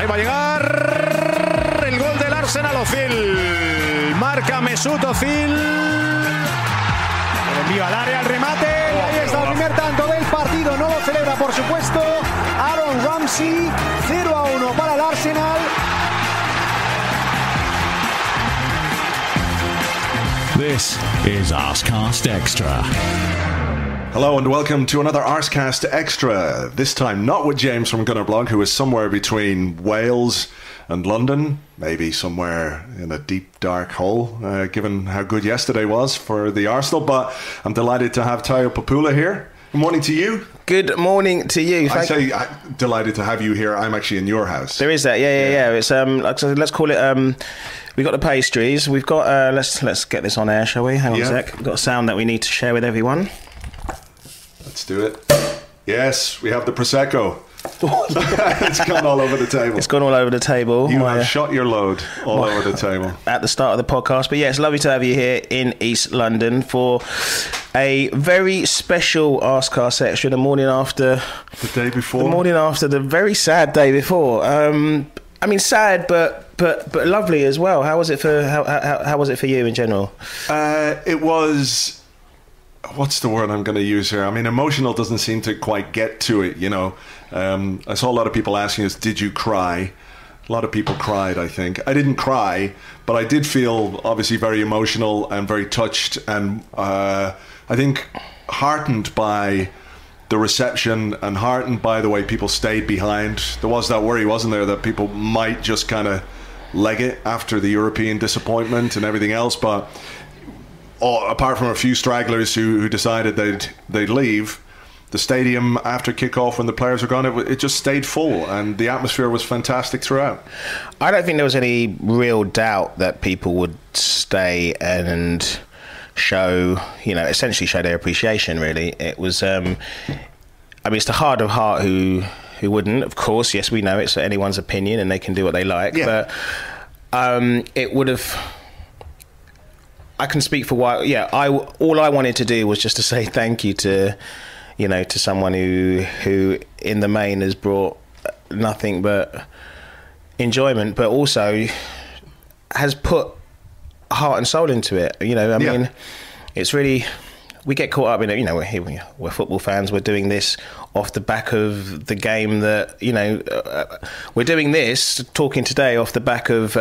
Ahí va a llegar el gol del Arsenal. Ozil. Marca Mesut Ozil. El envío al área, al remate. Y ahí está el primer tanto del partido. No lo celebra, por supuesto, Aaron Ramsey. 0-1 para el Arsenal. This is Arsecast Extra. Hello and welcome to another Arsecast Extra. This time not with James from Gunnerblog, who is somewhere between Wales and London, maybe somewhere in a deep dark hole, given how good yesterday was for the Arsenal. But I'm delighted to have Tayo Popoola here. Good morning to you. Good morning to you. I'm delighted to have you here. I'm actually in your house. There is that, yeah. It's let's call it. We've got the pastries. We've got. Let's get this on air, shall we? Hang on a sec. We've got a sound that we need to share with everyone. Let's do it. Yes, we have the prosecco. It's gone all over the table. It's gone all over the table. You have shot your load all over the table at the start of the podcast. But yeah, it's lovely to have you here in East London for a very special Arsecast Extra. The morning after the day before. The morning after the very sad day before. I mean, sad, but lovely as well. How was it for how was it for you in general? It was. What's the word I'm going to use here? I mean, emotional doesn't seem to quite get to it, you know. I saw a lot of people asking us, did you cry? A lot of people cried, I think. I didn't cry, but I did feel obviously very emotional and very touched and I think heartened by the reception and heartened by the way people stayed behind. There was that worry, wasn't there, that people might just kind of leg it after the European disappointment and everything else, but apart from a few stragglers who decided they'd leave, the stadium after kickoff when the players were gone, it just stayed full and the atmosphere was fantastic throughout. I don't think there was any real doubt that people would stay and show, essentially show their appreciation, really. It was, it's the heart of heart who wouldn't, of course. Yes, we know it's anyone's opinion and they can do what they like, but it would have... I can speak for why. Yeah, all I wanted to do was just to say thank you to, to someone who in the main has brought nothing but enjoyment, but also has put heart and soul into it. I mean, it's really, we get caught up in it. We're football fans. We're doing this off the back of the game that we're doing this talking today off the back of.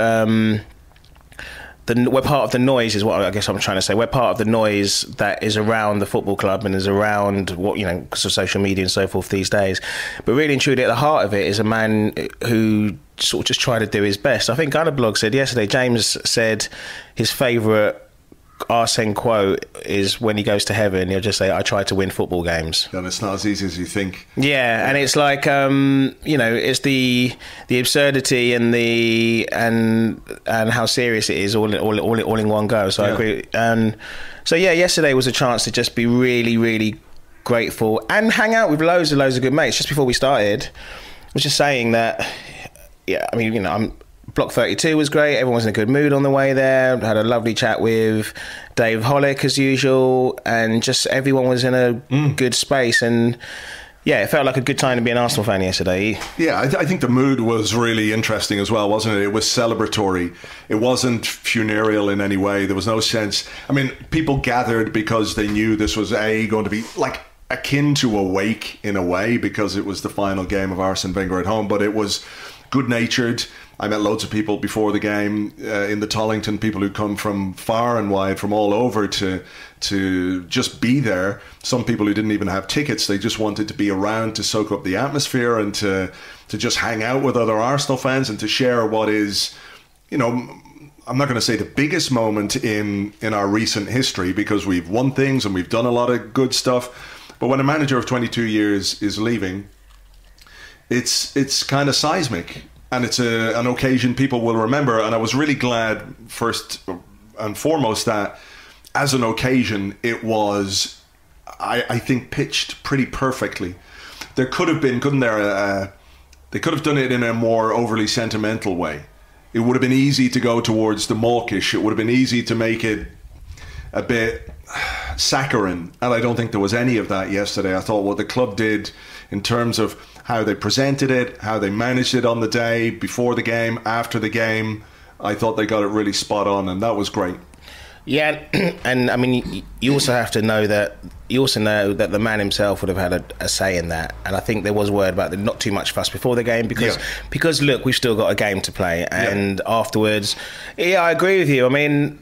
We're part of the noise is what I guess I'm trying to say. We're part of the noise that is around the football club and is around what, because of social media and so forth these days. But really and truly at the heart of it is a man who sort of just tried to do his best. I think Arseblog said yesterday, James said his favourite Arsene quote is when he goes to heaven, he'll just say, I tried to win football games. And it's not as easy as you think. Yeah, and it's like, it's the absurdity and how serious it is all in one go. So I agree. And so, yesterday was a chance to just be really, really grateful and hang out with loads of good mates. Just before we started, I was just saying that, Block 32 was great. Everyone was in a good mood on the way there. Had a lovely chat with Dave Hollick as usual, and just everyone was in a good space. And it felt like a good time to be an Arsenal fan yesterday. Yeah, I think the mood was really interesting as well, wasn't it? It was celebratory. It wasn't funereal in any way. There was no sense. I mean, people gathered because they knew this was going to be like akin to a wake in a way, because it was the final game of Arsene Wenger at home. But it was good-natured. I met loads of people before the game in the Tollington, people who come from far and wide, from all over to just be there. Some people who didn't even have tickets, they just wanted to be around to soak up the atmosphere and to just hang out with other Arsenal fans and to share what is, I'm not going to say the biggest moment in our recent history, because we've won things and we've done a lot of good stuff. But when a manager of 22 years is leaving, it's kind of seismic. And it's an occasion people will remember. And I was really glad, first and foremost, that as an occasion, it was, I think, pitched pretty perfectly. There could have been, couldn't there, they could have done it in a more overly sentimental way. It would have been easy to go towards the mawkish. It would have been easy to make it a bit, saccharine, and I don't think there was any of that yesterday. I thought what the club did in terms of how they presented it, how they managed it on the day, before the game, after the game, I thought they got it really spot on, and that was great. Yeah, and I mean, you also have to know that the man himself would have had a say in that, and I think there was word about not too much fuss before the game because look, we've still got a game to play, and afterwards, I agree with you. I mean,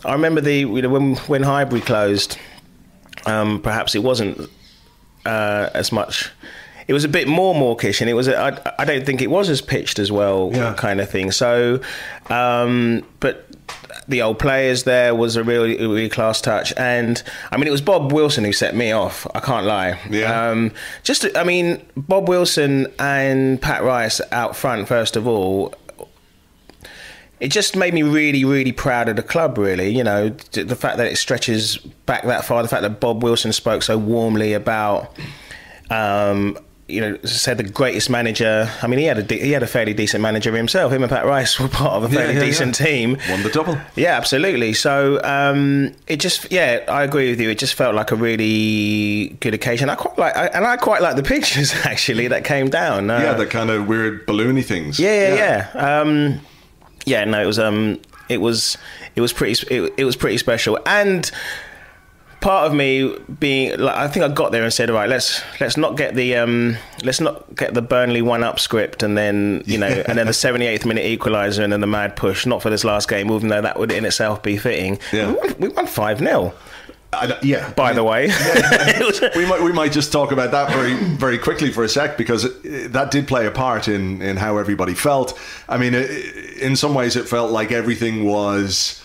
I remember when Highbury closed, perhaps it wasn't as much. It was a bit more mawkish, and it was. I don't think it was as pitched as well, kind of thing. So, but the old players there was a really class touch, and I mean, it was Bob Wilson who set me off. I can't lie. Yeah. Bob Wilson and Pat Rice out front. First of all, it just made me really, really proud of the club. Really, you know, the fact that it stretches back that far. The fact that Bob Wilson spoke so warmly about. You know, said the greatest manager. I mean, he had a fairly decent manager himself. Him and Pat Rice were part of a fairly decent team. Won the double. Yeah, absolutely. So it just, I agree with you. It just felt like a really good occasion. I quite like the pictures actually that came down. The kind of weird balloony things. It was pretty special. And part of me being like, I think I got there and said, all right, let's not get the Burnley 1-up script and then and then the 78th minute equaliser and then the mad push, not for this last game, even though that would in itself be fitting. Yeah. We won 5-0. By the way, we might just talk about that very, very quickly for a sec, because that did play a part in how everybody felt. I mean, in some ways, it felt like everything was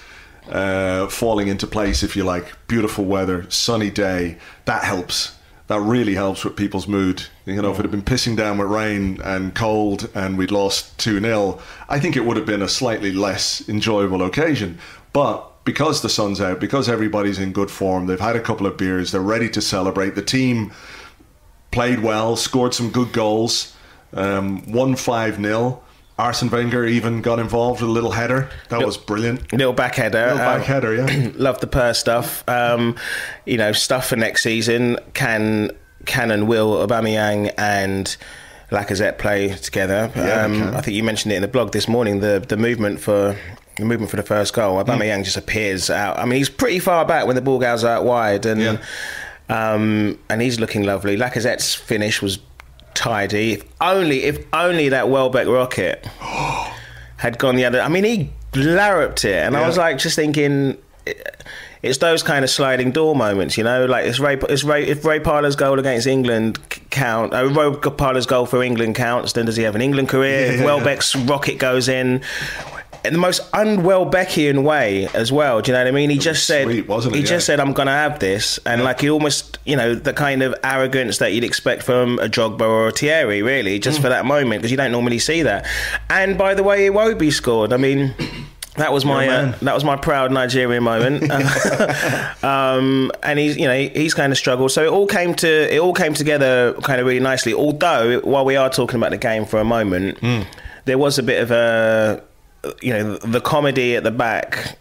falling into place, if you like. Beautiful weather, sunny day. That helps. That really helps with people's mood. You know, if it had been pissing down with rain and cold and we'd lost 2-0, I think it would have been a slightly less enjoyable occasion. But because the sun's out, because everybody's in good form, they've had a couple of beers, they're ready to celebrate. The team played well, scored some good goals, won 5-0. Arsene Wenger even got involved with a little header. That was brilliant. Little back header, yeah. Love the Per stuff. Stuff for next season. Can and will Aubameyang and Lacazette play together? I think you mentioned it in the blog this morning. The movement for the first goal. Aubameyang just appears out. I mean, he's pretty far back when the ball goes out wide, and he's looking lovely. Lacazette's finish was tidy. If only that Welbeck rocket had gone the other. I mean, he larruped it, and I was like, just thinking, it's those kind of sliding door moments, you know. Like if Ray Parlour's goal against England Ray Parlour's goal for England counts, then does he have an England career? If Welbeck's rocket goes in the most un-Welbeckian way as well, do you know what I mean? He just said, I'm going to have this, and like he almost, the kind of arrogance that you'd expect from a Drogba or a Thierry, really, just for that moment, because you don't normally see that. And by the way, Iwobi scored. I mean, that was my proud Nigerian moment. And he's kind of struggled. So it all came together kind of really nicely. Although, while we are talking about the game for a moment, there was a bit of a, the comedy at the back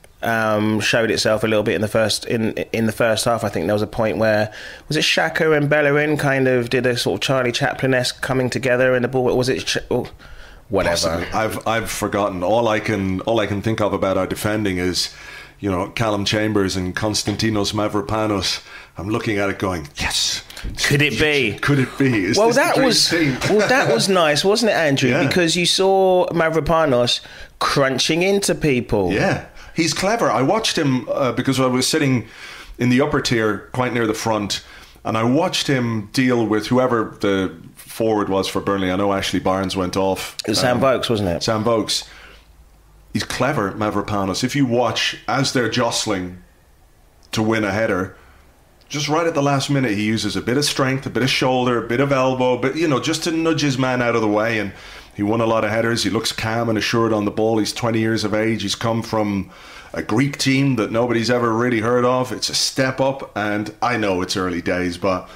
showed itself a little bit in the first half. I think there was a point where, was it Xhaka and Bellerin kind of did a sort of Charlie Chaplin-esque coming together in the ball? Was it? Whatever. Possibly. I've forgotten. All I can think of about our defending is, Callum Chambers and Konstantinos Mavropanos. I'm looking at it going, yes. Could it be? Could it be? That was nice, wasn't it, Andrew? Yeah. Because you saw Mavropanos crunching into people. Yeah, he's clever. I watched him because I was sitting in the upper tier, quite near the front, and I watched him deal with whoever the forward was for Burnley. I know Ashley Barnes went off. It was Sam Vokes, wasn't it? Sam Vokes. He's clever, Mavropanos. If you watch as they're jostling to win a header, just right at the last minute, he uses a bit of strength, a bit of shoulder, a bit of elbow, but just to nudge his man out of the way. And he won a lot of headers. He looks calm and assured on the ball. He's 20 years of age. He's come from a Greek team that nobody's ever really heard of. It's a step up, and I know it's early days, but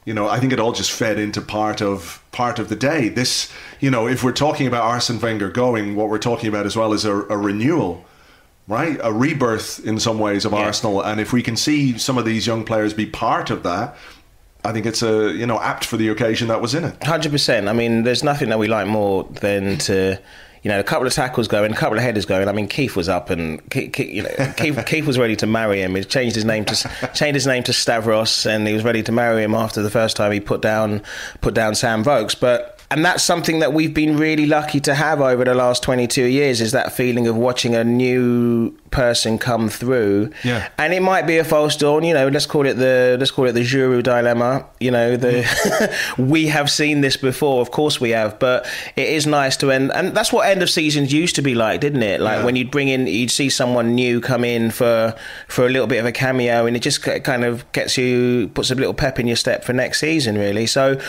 I think it all just fed into part of the day. This, if we're talking about Arsene Wenger going, what we're talking about as well is a renewal. right? A rebirth in some ways of Arsenal. And if we can see some of these young players be part of that, I think it's apt for the occasion that was in it. 100%. I mean, there's nothing that we like more than to, a couple of tackles going, a couple of headers going. I mean, Keith was up, and Keith was ready to marry him. He changed his name to Stavros, and he was ready to marry him after the first time he put down Sam Vokes. And that's something that we've been really lucky to have over the last 22 years, is that feeling of watching a new person come through. Yeah. And it might be a false dawn, let's call it the Giroud dilemma. We have seen this before, of course we have, but it is nice to end, and that's what end of seasons used to be like, didn't it? Like when you'd see someone new come in for a little bit of a cameo, and it just kind of puts a little pep in your step for next season, really. So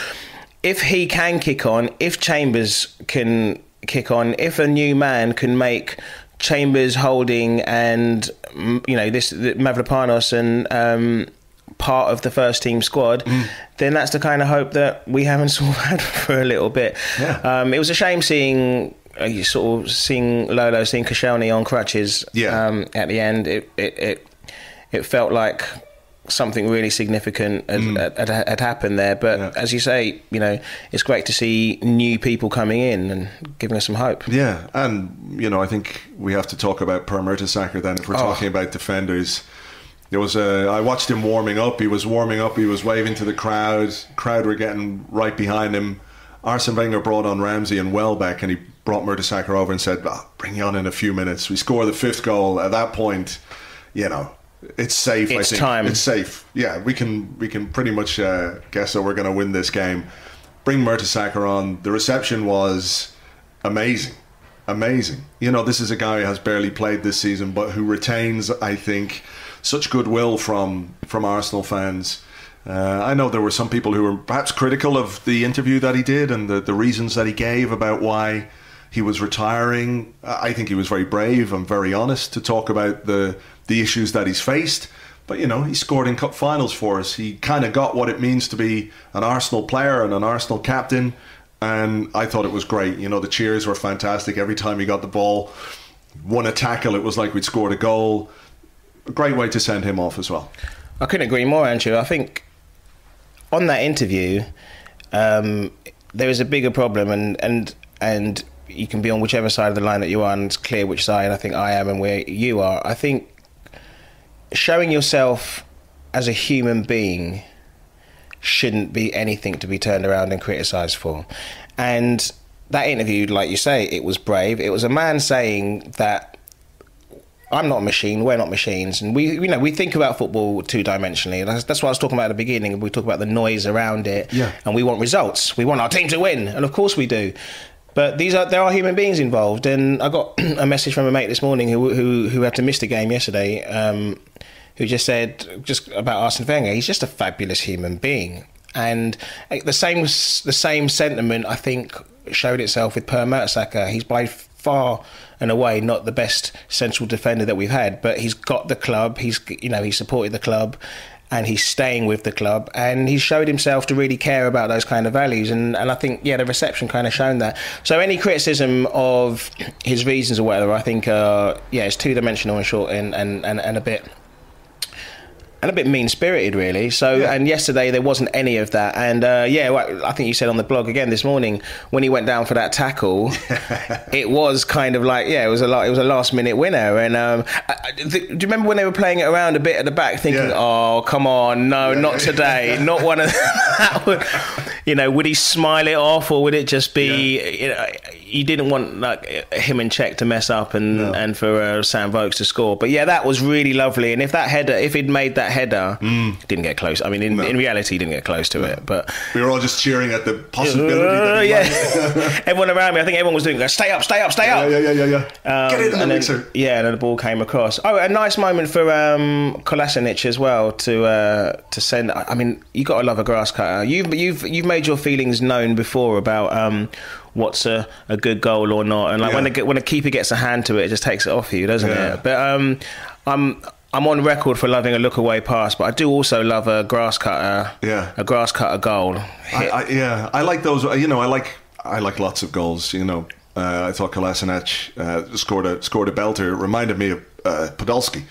if he can kick on, if Chambers can kick on, if a new man can make Chambers, Holding, and this Mavropanos and part of the first team squad, then that's the kind of hope that we haven't sort of had for a little bit. Yeah. It was a shame seeing Lolo, seeing Koscielny on crutches. At the end, it felt like something really significant had happened there, but as you say, it's great to see new people coming in and giving us some hope. Yeah, and I think we have to talk about Per Mertesacker then, if we're talking about defenders. There was I watched him warming up. He was waving to the crowd. Crowd were getting right behind him. Arsene Wenger brought on Ramsey and Welbeck, and he brought Mertesacker over and said, bring you on in a few minutes. We score the 5th goal. At that point, it's safe. It's I think time. It's safe. Yeah, we can pretty much guess that we're going to win this game. Bring Mertesacker on. The reception was amazing. This is a guy who has barely played this season, but who retains, I think, such goodwill from Arsenal fans. I know there were some people who were perhaps critical of the interview that he did and the reasons that he gave about why he was retiring. I think he was very brave and very honest to talk about the issues that he's faced. But, he scored in cup finals for us. He kind of got what it means to be an Arsenal player and an Arsenal captain. And I thought it was great. The cheers were fantastic. Every time he got the ball, won a tackle, it was like we'd scored a goal. A great way to send him off as well. I couldn't agree more, Andrew. I think on that interview, there is a bigger problem, and you can be on whichever side of the line that you are, and it's clear which side I think I am and where you are. I think showing yourself as a human being shouldn't be anything to be turned around and criticised for. And that interview, like you say, it was brave. It was a man saying that I'm not a machine, we're not machines, and we think about football two-dimensionally. That's what I was talking about at the beginning. We talk about the noise around it, and we want results. We want our team to win, and of course we do. But there are human beings involved, and I got a message from a mate this morning who had to miss the game yesterday, who just said about Arsene Wenger, he's just a fabulous human being. And the same sentiment, I think, showed itself with Per Mertesacker. He's by far and away not the best central defender that we've had, but he's got the club. He supported the club, and he's staying with the club, and he's showed himself to really care about those kind of values, and I think the reception kind of shown that. So any criticism of his reasons or whatever, I think it's two-dimensional and short and a bit mean-spirited, really. So, and yesterday there wasn't any of that. And I think you said on the blog again this morning, when he went down for that tackle, it was kind of like, it was a last-minute winner. And do you remember when they were playing it around a bit at the back, thinking, oh, come on, no, not today, not one of that. Would he smile it off, or would it just be, you didn't want him and Czech to mess up and for Sam Vokes to score. But that was really lovely. And if he'd made that header, didn't get close. I mean, in reality, he didn't get close to it. But we were all just cheering at the possibility. Everyone around me, I think everyone was doing, stay up. Yeah. Get it in the mixer. And then the ball came across. Oh, a nice moment for Kolasinac as well to send. I mean, you got to love a grass cutter. You've made your feelings known before about what's a good goal or not, and when a keeper gets a hand to it, it just takes it off you, doesn't it? But I'm on record for loving a look away pass, but I do also love a grass cutter. Yeah, a grass cutter goal. I like those. I like lots of goals. I thought Kolasinac scored a belter. It reminded me Podolski,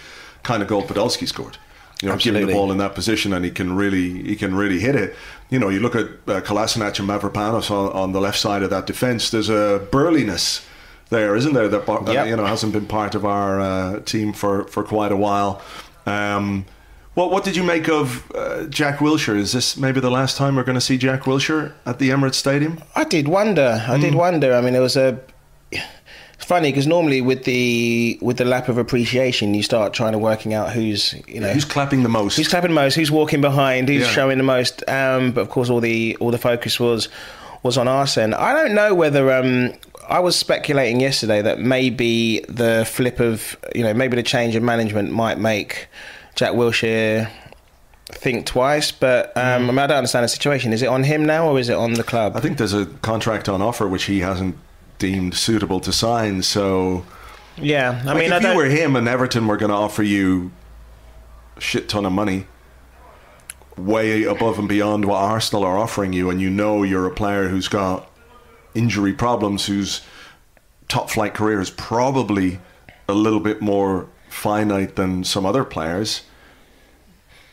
kind of goal Podolski scored. You know, Absolutely. giving the ball in that position, and he can really hit it. You know, you look at Kolasinac and Mavropanos on the left side of that defence. There's a burliness there, isn't there? That you know, hasn't been part of our team for quite a while. What did you make of Jack Wilshere? Is this maybe the last time we're going to see Jack Wilshere at the Emirates Stadium? I did wonder. I mean, it was it's funny because normally with the lack of appreciation, you start trying to working out who's clapping the most, who's walking behind, who's showing the most. But of course, all the focus was on Arsene. I don't know whether I was speculating yesterday that maybe the flip of maybe the change of management might make Jack Wilshere think twice, but I mean, I don't understand the situation. Is it on him now or is it on the club? I think there's a contract on offer which he hasn't deemed suitable to sign. So yeah, I mean, if you were him and Everton were going to offer you a shit ton of money, way above and beyond what Arsenal are offering you, and you're a player who's got injury problems, whose top flight career is probably a little bit more finite than some other players.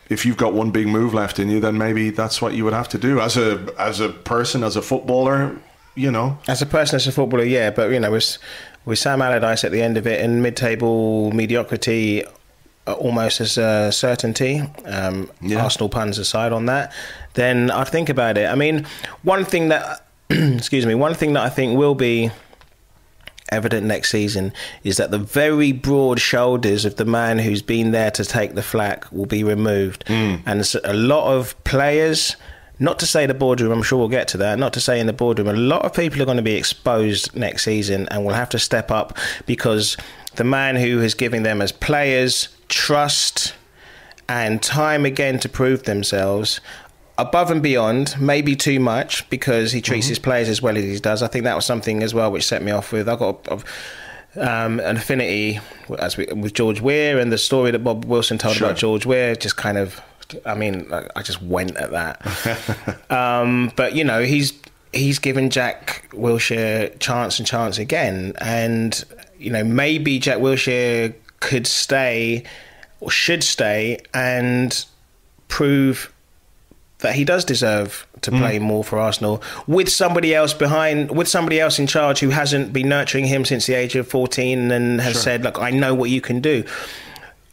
If you've got one big move left in you, then maybe that's what you would have to do as a person, as a footballer. As a person, as a footballer, yeah. But with Sam Allardyce at the end of it, and mid-table mediocrity almost as a certainty, Arsenal puns aside on that, then I'd think about it. I mean, one thing that I think will be evident next season is that the very broad shoulders of the man who's been there to take the flak will be removed, and a lot of players, not to say the boardroom, I'm sure we'll get to that, not to say in the boardroom, a lot of people are going to be exposed next season and will have to step up, because the man who is giving them as players trust and time again to prove themselves above and beyond, maybe too much, because he treats his players as well as he does. I think that was something as well which set me off with. I got an affinity with George Weah, and the story that Bob Wilson told about George Weah just kind of, I mean, I just went at that. But he's given Jack Wilshere chance again, and maybe Jack Wilshere could stay or should stay and prove that he does deserve to play more for Arsenal with somebody else in charge who hasn't been nurturing him since the age of 14 and has said, look, I know what you can do.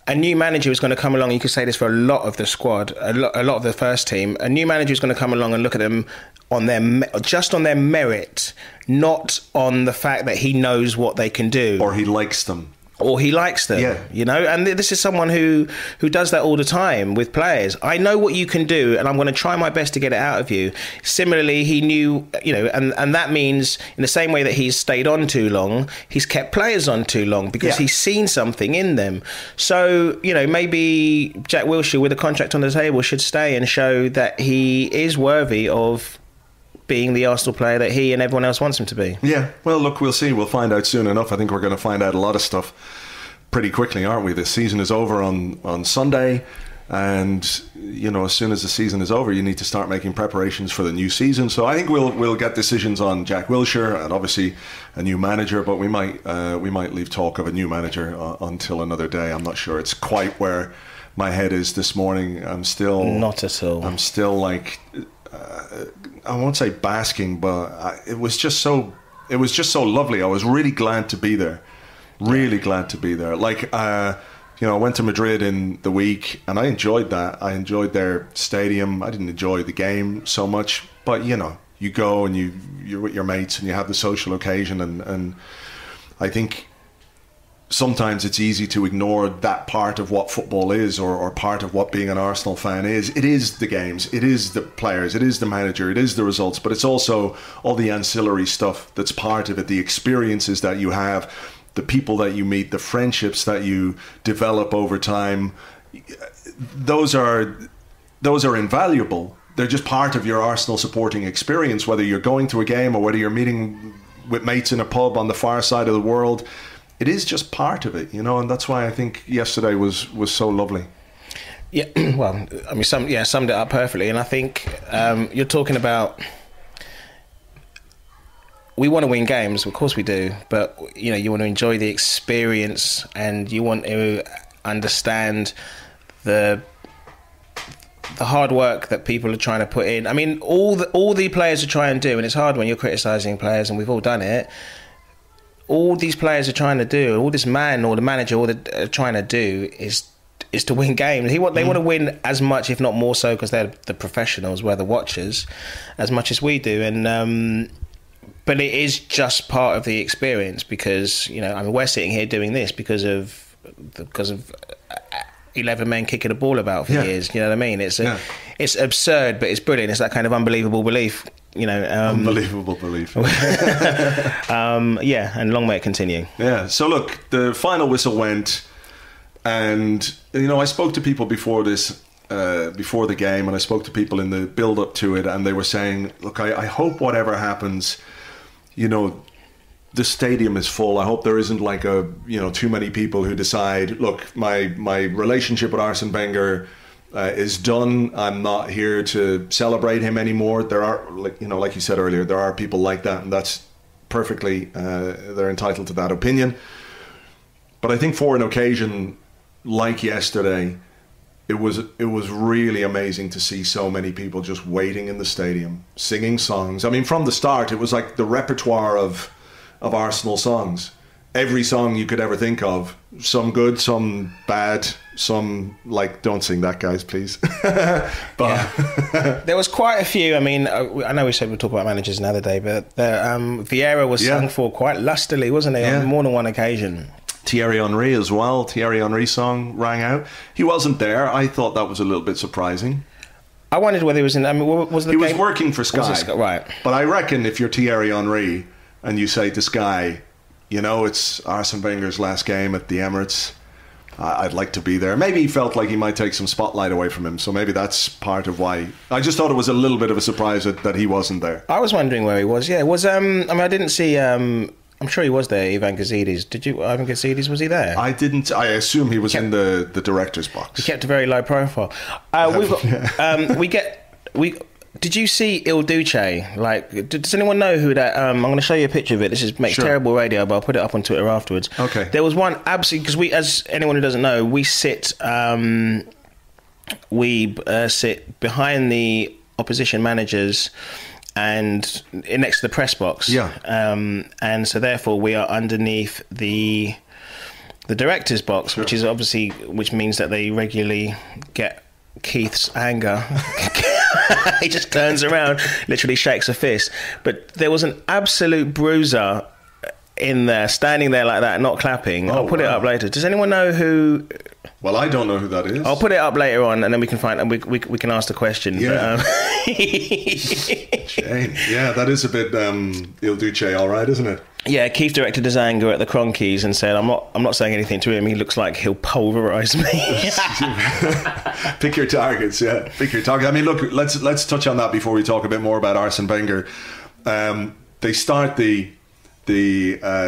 A new manager is going to come along. You could say this for a lot of the squad, a lot of the first team. A new manager is going to come along and look at them on their merit, not on the fact that he knows what they can do, or he likes them. And this is someone who does that all the time with players. I know what you can do, and I'm going to try my best to get it out of you. Similarly, he knew, and that means in the same way that he's stayed on too long, he's kept players on too long because he's seen something in them. So, maybe Jack Wilshere with a contract on the table should stay and show that he is worthy of being the Arsenal player that he and everyone else wants him to be. Yeah, well, look, we'll see. We'll find out soon enough. I think we're going to find out a lot of stuff pretty quickly, aren't we? The season is over on Sunday, and as soon as the season is over, you need to start making preparations for the new season. So I think we'll get decisions on Jack Wilshere and obviously a new manager, but we might leave talk of a new manager until another day. I'm not sure. It's quite where my head is this morning. I'm still not at all. I'm still like. I won't say basking, but it was just so lovely. I was really glad to be there. Like, I went to Madrid in the week and I enjoyed that. I enjoyed their stadium. I didn't enjoy the game so much, but you go and you're with your mates and you have the social occasion, and I think sometimes it's easy to ignore that part of what football is, or part of what being an Arsenal fan is. It is the games, it is the players, it is the manager, it is the results, but it's also all the ancillary stuff that's part of it, the experiences that you have, the people that you meet, the friendships that you develop over time. Those are invaluable. They're just part of your Arsenal supporting experience, whether you're going to a game or whether you're meeting with mates in a pub on the far side of the world. It is just part of it, and that's why I think yesterday was so lovely. Yeah, well, I mean, summed it up perfectly. And I think you're talking about we want to win games, of course we do, but you want to enjoy the experience, and you want to understand the hard work that people are trying to put in. I mean, all the players are trying to do, and it's hard when you're criticising players, and we've all done it. All these players are trying to do, all this man or the manager, all they're trying to do is to win games. They want to win as much, if not more so, because they're the professionals, we're the watchers, as much as we do. And but it is just part of the experience, because we're sitting here doing this because of 11 men kicking a ball about for years. You know what I mean? It's absurd, but it's brilliant. It's that kind of unbelievable belief. Unbelievable belief. And long may it continue. Yeah. So look, the final whistle went, and I spoke to people before this. Before the game, and I spoke to people in the build up to it, and they were saying, look, I hope whatever happens, the stadium is full. I hope there isn't like too many people who decide, look, my relationship with Arsene Wenger is done. I'm not here to celebrate him anymore. There are, like you said earlier, there are people like that, and that's perfectly, they're entitled to that opinion. But I think for an occasion like yesterday, it was really amazing to see so many people just waiting in the stadium, singing songs. I mean, from the start, it was like the repertoire of Arsenal songs. Every song you could ever think of. Some good, some bad, some like, don't sing that, guys, please. But there was quite a few. I mean, I know we said we'd talk about managers another day, but Vieira was sung for quite lustily, wasn't he, on more than one occasion. Thierry Henry as well. Thierry Henry's song rang out. He wasn't there. I thought that was a little bit surprising. I wondered whether he was in. I mean, was the he was working for Sky, right? But I reckon if you're Thierry Henry and you say to Sky, it's Arsene Wenger's last game at the Emirates, I'd like to be there. Maybe he felt like he might take some spotlight away from him, so maybe that's part of why. I just thought it was a little bit of a surprise that he wasn't there. I was wondering where he was. Yeah, I didn't see. I'm sure he was there, Ivan Gazidis. Did you, Ivan Gazidis, was he there? I didn't. I assume he was in the director's box. He kept a very low profile. Did you see Il Duce? Like, does anyone know who that? I'm going to show you a picture of it. This makes terrible radio, but I'll put it up on Twitter afterwards. Okay. There was one absolutely, because as anyone who doesn't know, we sit behind the opposition managers and next to the press box. Yeah. And so therefore we are underneath the director's box, which means that they regularly get Keith's anger. He just turns around, literally shakes a fist. But there was an absolute bruiser in there, standing there like that, not clapping. I'll put it up later. Does anyone know who? Well, I don't know who that is. I'll put it up later on, and then we can find, and we can ask the question. Yeah. Shame. Yeah, that is a bit Il Duce, all right, isn't it? Yeah, Keith directed his anger at the Cronkies and said, "I'm not saying anything to him. He looks like he'll pulverise me." Pick your targets. Yeah, pick your target. I mean, look, let's touch on that before we talk a bit more about Arsene Wenger. They start the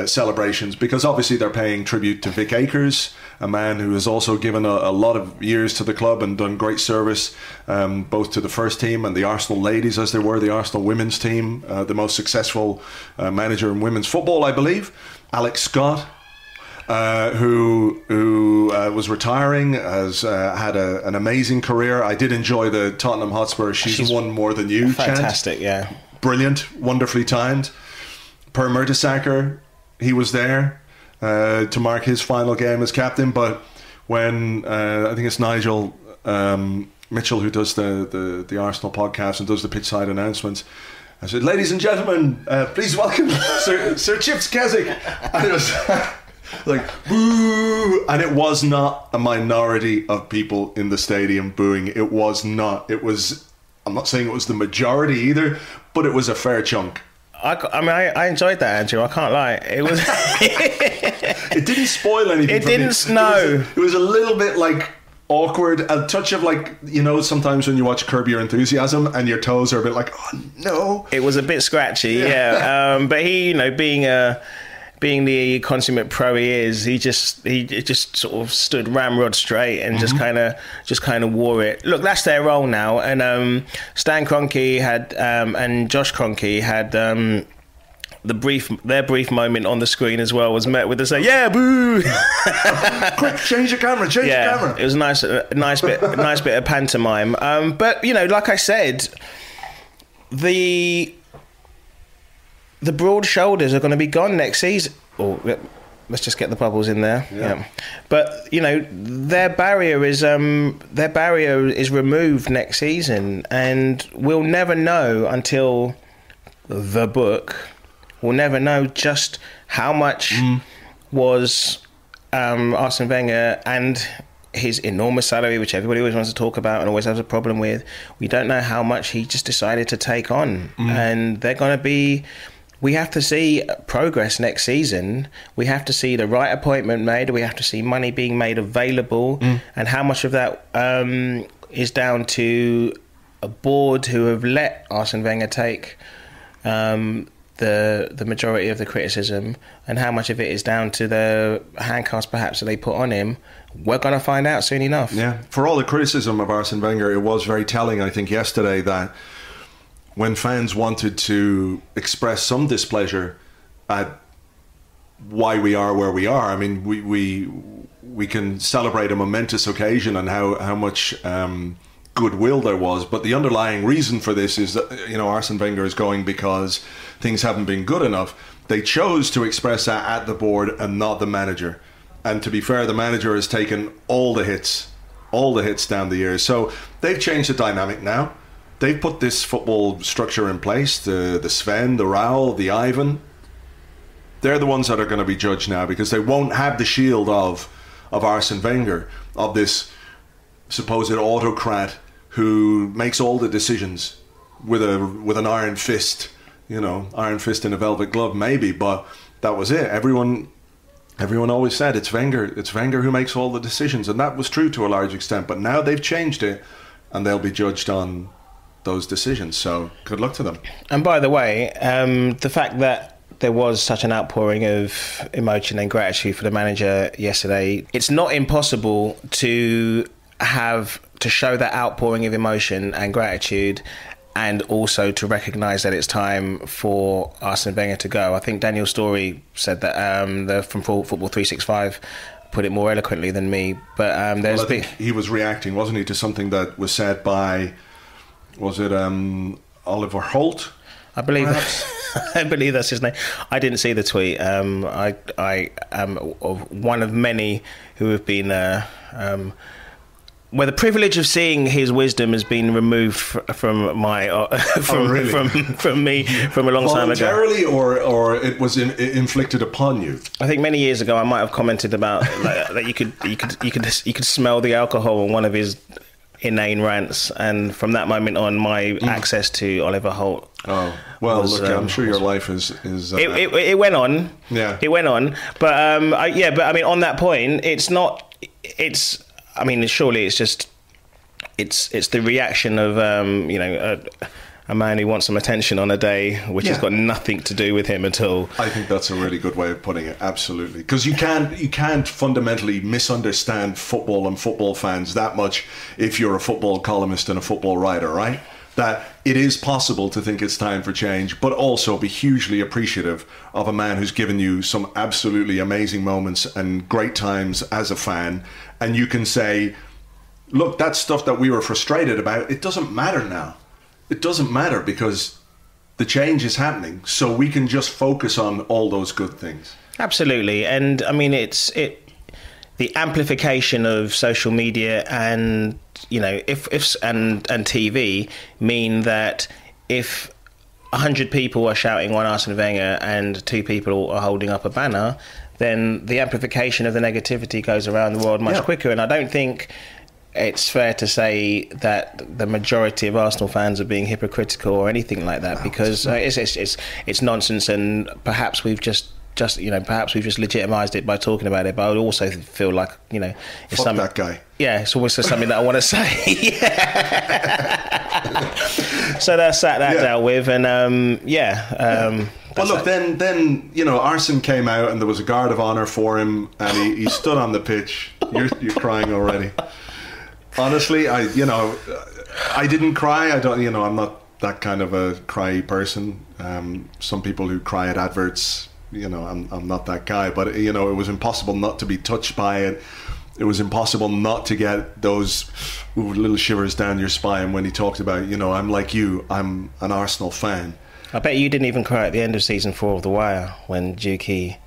celebrations because obviously they're paying tribute to Vic Akers, a man who has also given a lot of years to the club and done great service both to the first team and the Arsenal ladies, as they were, the Arsenal women's team, the most successful manager in women's football, I believe. Alex Scott, who was retiring, has had an amazing career. I did enjoy the Tottenham Hotspur "She's won more than you" fantastic chant. Yeah, brilliant, wonderfully timed. Per Mertesacker, he was there to mark his final game as captain. But when I think it's Nigel Mitchell who does the Arsenal podcast and does the pitch side announcements, I said, "Ladies and gentlemen, please welcome Sir Chips Keswick." And it was like boo, and it was not a minority of people in the stadium booing. It was not. It was. I'm not saying it was the majority either, but it was a fair chunk. I enjoyed that, Andrew. I can't lie. It was. It didn't spoil anything. It didn't. No. It was a little bit like awkward, a touch of like, sometimes when you watch Curb Your Enthusiasm and your toes are a bit like, oh no. It was a bit scratchy, yeah. But he, being the consummate pro he is, he just sort of stood ramrod straight and just kind of wore it. Look, that's their role now. And Stan Kroenke had and Josh Kroenke had their brief moment on the screen as well was met with the say, "Yeah, boo!" Quick, change the camera. Change the camera. It was a nice bit of pantomime. But like I said, the broad shoulders are going to be gone next season. Let's just get the bubbles in there. Yeah. But their barrier is removed next season, and we'll never know until the book. We'll never know just how much was Arsene Wenger and his enormous salary, which everybody always wants to talk about and always has a problem with. We don't know how much he just decided to take on, and they're going to be. We have to see progress next season. We have to see the right appointment made. We have to see money being made available. And how much of that is down to a board who have let Arsene Wenger take the majority of the criticism, and how much of it is down to the handcuffs perhaps that they put on him. We're going to find out soon enough. Yeah. For all the criticism of Arsene Wenger, it was very telling, I think, yesterday that when fans wanted to express some displeasure at why we are where we are, I mean, we can celebrate a momentous occasion and how much goodwill there was, but the underlying reason for this is that Arsene Wenger is going because things haven't been good enough. They chose to express that at the board and not the manager. And to be fair, the manager has taken all the hits down the years. So they've changed the dynamic now. They've put this football structure in place, the Sven, the Raul, the Ivan. They're the ones that are going to be judged now, because they won't have the shield of Arsene Wenger, of this supposed autocrat who makes all the decisions with an iron fist, iron fist in a velvet glove maybe, but that was it. Everyone always said it's Wenger who makes all the decisions, and that was true to a large extent, but now they've changed it and they'll be judged on those decisions, so good luck to them. And by the way, the fact that there was such an outpouring of emotion and gratitude for the manager yesterday, it's not impossible to show that outpouring of emotion and gratitude, and also to recognise that it's time for Arsene Wenger to go. I think Daniel Story said that from Football 365 put it more eloquently than me, but I think he was reacting, wasn't he, to something that was said by, was it Oliver Holt? I believe I believe that's his name. I didn't see the tweet. I am one of many who have been where the privilege of seeing his wisdom has been removed from my from me from a long time ago. Voluntarily, or it was inflicted upon you? I think many years ago I might have commented about that you could smell the alcohol on one of his inane rants, and from that moment on, my access to Oliver Holt. Oh well, look, I'm sure your life is. It went on. Yeah, it went on, but I mean, on that point, it's not. It's. I mean, surely it's just. It's the reaction of a man who wants some attention on a day which has got nothing to do with him at all. I think that's a really good way of putting it. Absolutely, because you can't fundamentally misunderstand football and football fans that much if you're a football columnist and a football writer, right? That it is possible to think it's time for change, but also be hugely appreciative of a man who's given you some absolutely amazing moments and great times as a fan, and you can say, look, that stuff that we were frustrated about, it doesn't matter now. It doesn't matter because the change is happening, so we can just focus on all those good things. Absolutely, and I mean the amplification of social media and and TV mean that if 100 people are shouting on Arsene Wenger and 2 people are holding up a banner, then the amplification of the negativity goes around the world much quicker. And I don't think it's fair to say that the majority of Arsenal fans are being hypocritical or anything like that, because it's nonsense, and perhaps we've just legitimised it by talking about it. But I would also feel like it's something that guy. Yeah, it's also something that I want to say. So that's that dealt with, and well, look, then Arsene came out, and there was a guard of honour for him, and he stood on the pitch. You're crying already. Honestly, I didn't cry. I don't. I'm not that kind of a cry person. Some people who cry at adverts, I'm not that guy, but it was impossible not to be touched by it. It was impossible not to get those little shivers down your spine when he talked about, I'm like you, I'm an Arsenal fan. I bet you didn't even cry at the end of season 4 of The Wire when Dukey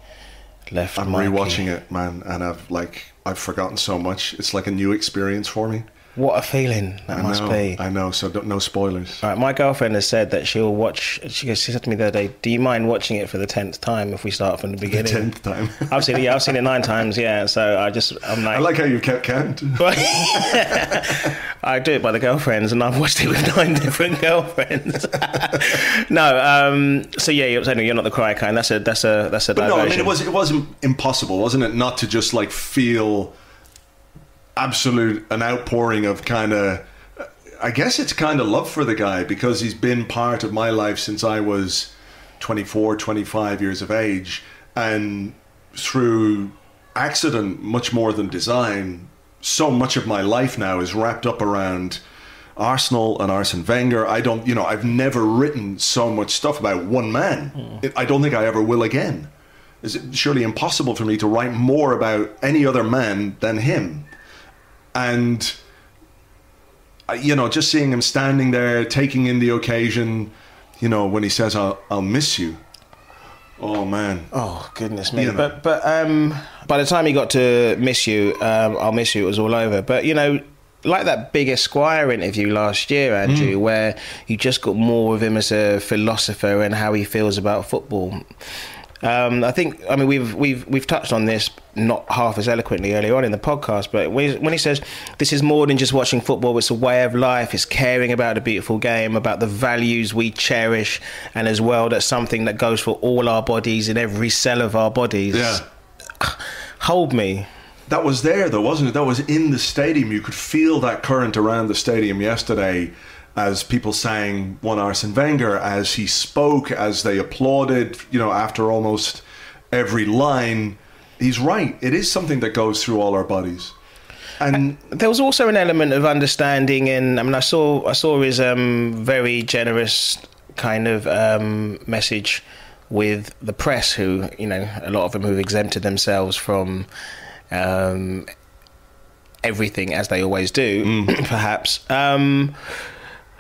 left. I'm Mikey. rewatching it, man, and I've forgotten so much. It's like a new experience for me. What a feeling that must be. I know, so no spoilers. All right, my girlfriend has said that she'll watch. She said to me the other day, "Do you mind watching it for the 10th time if we start from the beginning?" The 10th time. I've seen it 9 times. Yeah, so I'm like, I like how you kept count. I do it by the girlfriends, and I've watched it with 9 different girlfriends. No, so yeah, you're not the cry kind. That's a diversion. But no, I mean it wasn't impossible, wasn't it? Not to just like feel an outpouring of kind of, I guess it's kind of love for the guy, because he's been part of my life since I was 24, 25 years of age, and through accident much more than design, so much of my life now is wrapped up around Arsenal and Arsene Wenger. I've never written so much stuff about one man. I don't think I ever will again. It's surely impossible for me to write more about any other man than him. And, just seeing him standing there, taking in the occasion, when he says, I'll miss you. Oh, man. Oh, goodness me. But by the time he got to miss you, I'll miss you, it was all over. But, like that big Esquire interview last year, Andrew, where you just got more of him as a philosopher and how he feels about football. We've touched on this not half as eloquently earlier on in the podcast, but when he says this is more than just watching football, it's a way of life, it's caring about a beautiful game, about the values we cherish, and as well that's something that goes for all our bodies in every cell of our bodies. Yeah. Hold me. That was there though, wasn't it? That was in the stadium. You could feel that current around the stadium yesterday, as people sang One Arsene Wenger, as he spoke, as they applauded, after almost every line. He's right. It is something that goes through all our bodies. And there was also an element of understanding, and I saw his very generous kind of message with the press, who, a lot of them who've exempted themselves from everything, as they always do, perhaps.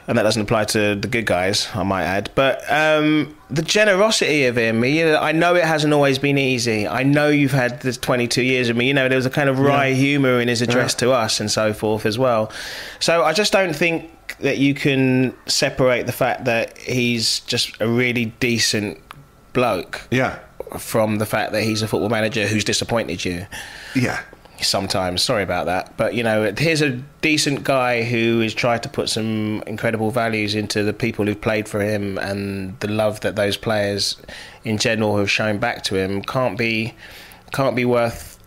And that doesn't apply to the good guys, I might add. But the generosity of him, I know it hasn't always been easy. I know you've had this 22 years of me. There was a kind of wry humour in his address to us and so forth as well. So I just don't think that you can separate the fact that he's just a really decent bloke from the fact that he's a football manager who's disappointed you. Yeah. Sometimes, sorry about that, but here's a decent guy who has tried to put some incredible values into the people who've played for him, and the love that those players in general have shown back to him can't be worth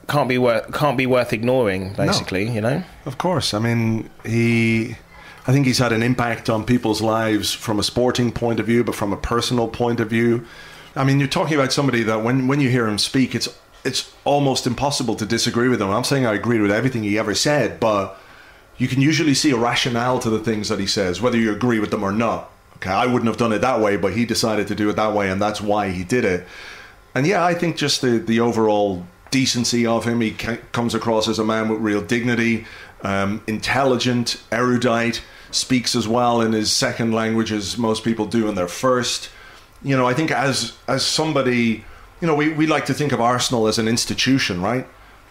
ignoring, basically. No. Of course. I mean, I think he's had an impact on people's lives from a sporting point of view, but from a personal point of view. I mean, you're talking about somebody that when you hear him speak, it's almost impossible to disagree with him. I'm saying I agree with everything he ever said, but you can usually see a rationale to the things that he says, whether you agree with them or not. Okay, I wouldn't have done it that way, but he decided to do it that way, and that's why he did it. And yeah, I think just the overall decency of him, he comes across as a man with real dignity, intelligent, erudite, speaks as well in his second language as most people do in their first. I think as somebody... we like to think of Arsenal as an institution, right?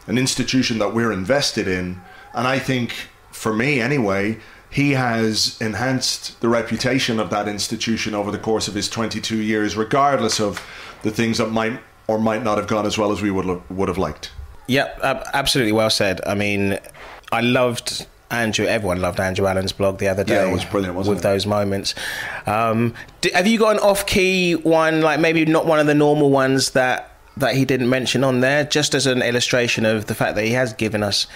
An institution that we're invested in. And I think, for me anyway, he has enhanced the reputation of that institution over the course of his 22 years, regardless of the things that might or might not have gone as well as we would have liked. Yep, absolutely well said. I mean, I loved... everyone loved Andrew Allen's blog the other day. Yeah, it was brilliant, wasn't it? With those moments. Have you got an off-key one, like maybe not one of the normal ones that he didn't mention on there, just as an illustration of the fact that he has given us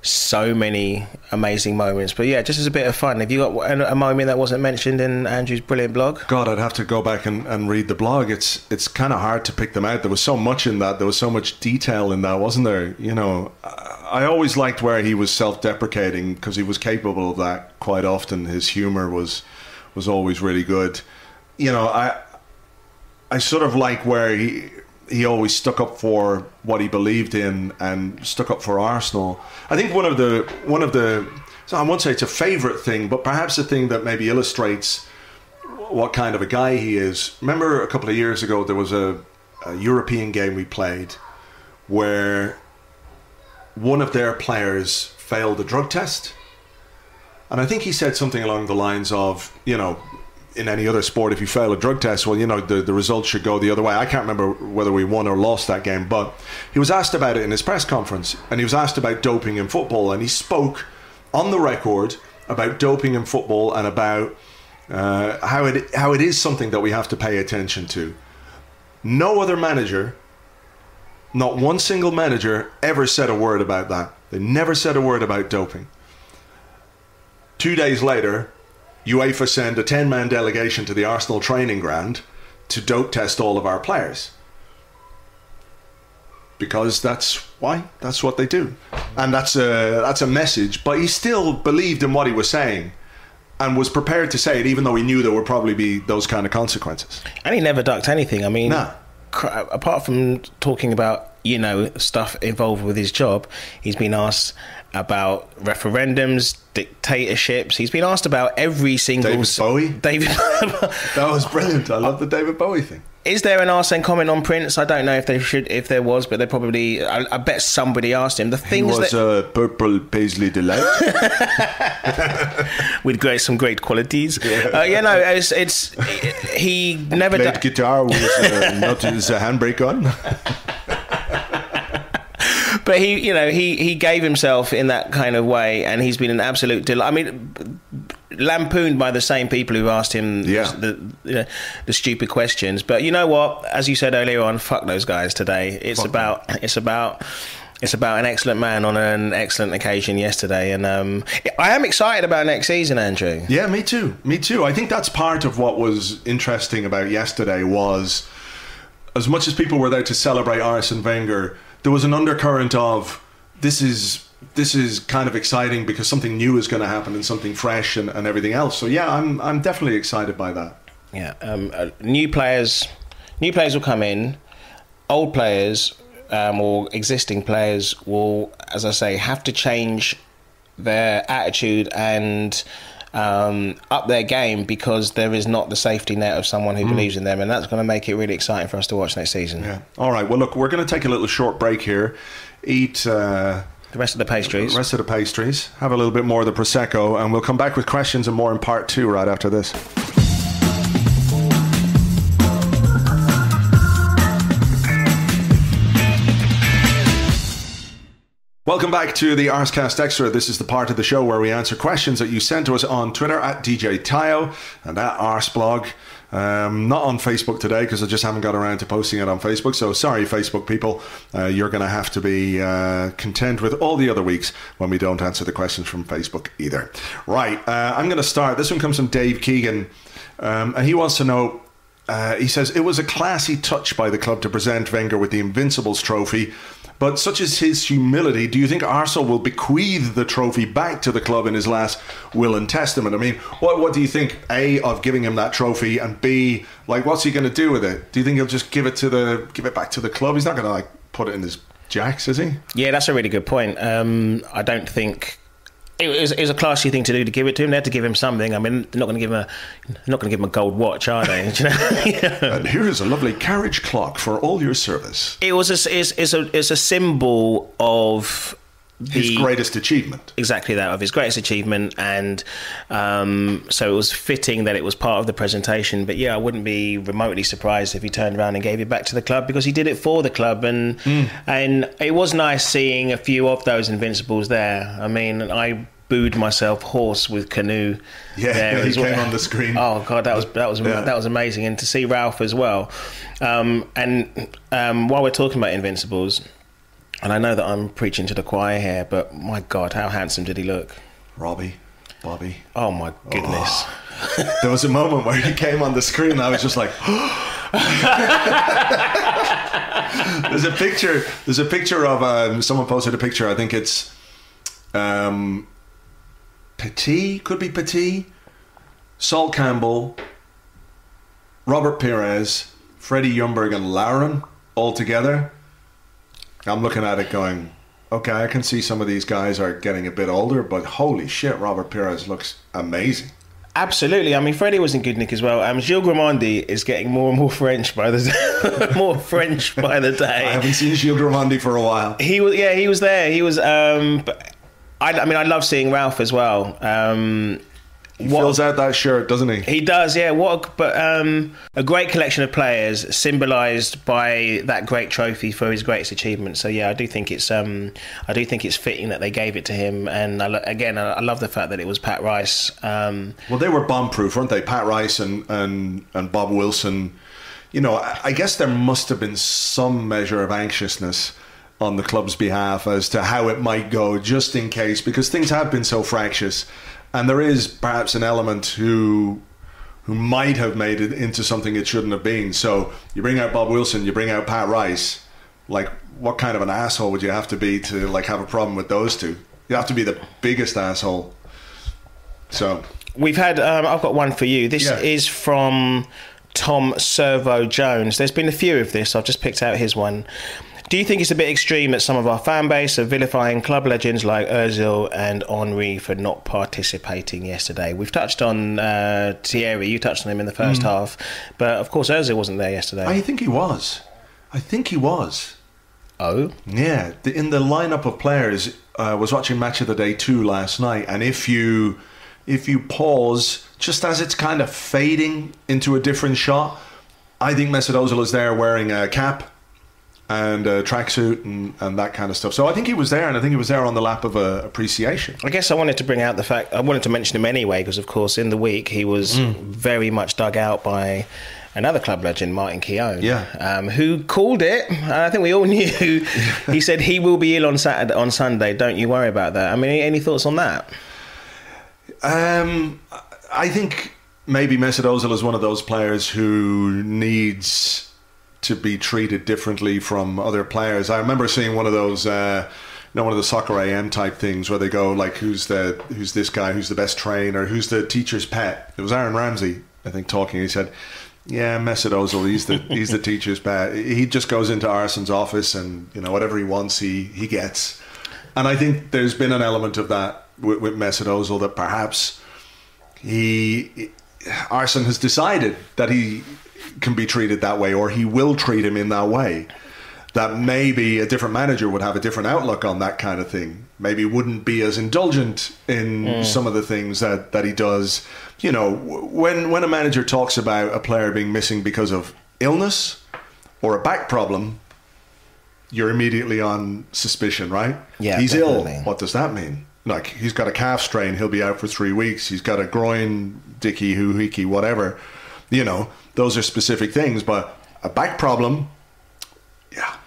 so many amazing moments? But yeah, just as a bit of fun, have you got a moment that wasn't mentioned in Andrew's brilliant blog? God, I'd have to go back and read the blog. It's kind of hard to pick them out. There was so much in that. There was so much detail in that, wasn't there? I always liked where he was self-deprecating, because he was capable of that quite often. His humour was was always really good. You know, I sort of like where he always stuck up for what he believed in and stuck up for Arsenal. I think one of the so I won't say it's a favourite thing, but perhaps a thing that maybe illustrates what kind of a guy he is. Remember a couple of years ago there was a European game we played where one of their players failed a drug test, and I think he said something along the lines of, you know, in any other sport, if you fail a drug test, well, you know, the results should go the other way. I can't remember whether we won or lost that game, but he was asked about it in his press conference, and he was asked about doping in football, and he spoke on the record about doping in football and about how it is something that we have to pay attention to. No other manager, not one single manager, ever said a word about that. They never said a word about doping. 2 days later, UEFA send a 10-man delegation to the Arsenal training ground to dope test all of our players. Because that's what they do. And that's a message. But he still believed in what he was saying and was prepared to say it, even though he knew there would probably be those kind of consequences. And he never ducked anything. I mean, no. Apart from talking about, you know, stuff involved with his job, he's been asked about referendums, dictatorships. He's been asked about every single... David Bowie? That was brilliant. I love the David Bowie thing. Is there an Arsene comment on Prince? I don't know if there was, but they probably... I bet somebody asked him. The things he was a purple paisley delight. With some great qualities. He never... Played guitar with not his handbrake on. But he gave himself in that kind of way, and he's been an absolute delight. I mean, lampooned by the same people who asked him the stupid questions. But you know what? As you said earlier on, fuck those guys today. It's about an excellent man on an excellent occasion yesterday, and I am excited about next season, Andrew. Yeah, me too. I think that's part of what was interesting about yesterday was, as much as people were there to celebrate Arsene Wenger, there was an undercurrent of this is kind of exciting because something new is going to happen and something fresh and everything else. So yeah, I'm definitely excited by that. Yeah, new players will come in, old players or existing players will, as I say, have to change their attitude and up their game, because there is not the safety net of someone who believes in them, and that's going to make it really exciting for us to watch next season. Yeah. All right, well look, we're going to take a little short break here, eat the rest of the pastries, have a little bit more of the prosecco, and we'll come back with questions and more in part 2 right after this. Welcome back to the Arsecast Extra. This is the part of the show where we answer questions that you sent to us on Twitter at DJ Tayo and at Arseblog. Not on Facebook today because I just haven't got around to posting it on Facebook. So sorry, Facebook people. You're going to have to be content with all the other weeks when we don't answer the questions from Facebook either. Right, I'm going to start. This one comes from Dave Keegan. And he wants to know, he says, it was a classy touch by the club to present Wenger with the Invincibles trophy. But such is his humility, do you think Arsenal will bequeath the trophy back to the club in his last will and testament? I mean, what do you think, A, of giving him that trophy, and B, like, what's he going to do with it? Do you think he'll just give it back to the club? He's not going to, like, put it in his jacks, is he? Yeah, that's a really good point. I don't think... It was a classy thing to do to give it to him. They had to give him something. I mean, they're not going to give him a gold watch, are they? You know? And here is a lovely carriage clock for all your service. It's a symbol of his greatest achievement. Exactly that, of his greatest achievement, and so it was fitting that it was part of the presentation. But yeah, I wouldn't be remotely surprised if he turned around and gave it back to the club, because he did it for the club, and it was nice seeing a few of those Invincibles there. I mean, I booed myself hoarse with Canoe. Yeah, he came on the screen. Oh god, that was amazing, and to see Ralph as well. And while we're talking about Invincibles, and I know that I'm preaching to the choir here, but my God, how handsome did he look? Bobby. Oh my goodness. Oh. There was a moment where he came on the screen and I was just like... There's a picture of... someone posted a picture, I think it's... Petit, could be Petit, Sol Campbell, Robert Pires, Freddie Ljungberg and Lauren all together, I'm looking at it going, okay, I can see some of these guys are getting a bit older, but holy shit, Robert Pires looks amazing. Absolutely. I mean, Freddie was in good nick as well. Gilles Grimandi is getting more and more French by the day. I haven't seen Gilles Grimandi for a while. He was there. He was. But I love seeing Ralph as well. He fills out that shirt, doesn't he? He does, yeah. A great collection of players symbolised by that great trophy for his greatest achievement. So yeah, I do think it's fitting that they gave it to him. And I love the fact that it was Pat Rice. Well, they were bomb-proof, weren't they? Pat Rice and Bob Wilson. You know, I guess there must have been some measure of anxiousness on the club's behalf as to how it might go, just in case, because things have been so fractious. And there is perhaps an element who might have made it into something it shouldn't have been. So you bring out Bob Wilson, you bring out Pat Rice. Like, what kind of an asshole would you have to be to like have a problem with those two? You have to be the biggest asshole. So we've had. I've got one for you. This is from Tom Servo Jones. There's been a few of this. I've just picked out his one. Do you think it's a bit extreme that some of our fan base are vilifying club legends like Ozil and Henry for not participating yesterday? We've touched on Thierry, you touched on him in the first half, but of course Ozil wasn't there yesterday. I think he was. Oh? Yeah, in the lineup of players, I was watching Match of the Day 2 last night, and if you pause, just as it's kind of fading into a different shot, I think Mesut Ozil is there wearing a cap and a tracksuit and that kind of stuff. So I think he was there, and I think he was there on the lap of appreciation. I guess I wanted to bring out the fact, I wanted to mention him anyway, because of course in the week he was very much dug out by another club legend, Martin Keown, who called it. I think we all knew. He said he will be ill on Sunday. Don't you worry about that. I mean, any thoughts on that? I think maybe Mesut Ozil is one of those players who needs to be treated differently from other players. I remember seeing one of those, one of the Soccer AM type things where they go like, who's this guy, who's the best trainer, who's the teacher's pet. It was Aaron Ramsey, I think, talking. He said, yeah, Mesut Ozil, he's the teacher's pet. He just goes into Arsene's office and, you know, whatever he wants, he gets. And I think there's been an element of that with Mesut Ozil, that perhaps Arsene has decided that he can be treated that way, or he will treat him in that way. That maybe a different manager would have a different outlook on that kind of thing. Maybe wouldn't be as indulgent in some of the things that he does. You know, when a manager talks about a player being missing because of illness or a back problem, you're immediately on suspicion, right? Yeah, he's definitely ill. What does that mean? Like, he's got a calf strain, he'll be out for 3 weeks. He's got a groin, dicky, hoo-hickey, whatever. You know, those are specific things. But a back problem, yeah.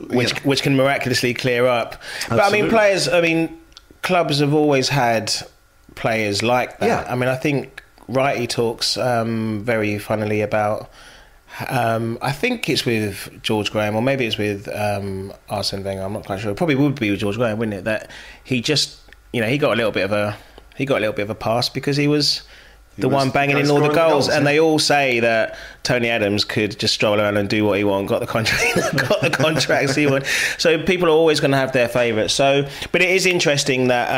Which can miraculously clear up. Absolutely. But I mean, clubs have always had players like that. Yeah. I mean, I think Wrighty talks very funnily about, I think it's with George Graham, or maybe it's with Arsene Wenger, I'm not quite sure. It probably would be with George Graham, wouldn't it? That he just, you know, he got a little bit of a pass because he was the one banging in all the goals, and they all say that Tony Adams could just stroll around and do what he wanted, got the contracts he wanted. So people are always going to have their favourites. So, but it is interesting that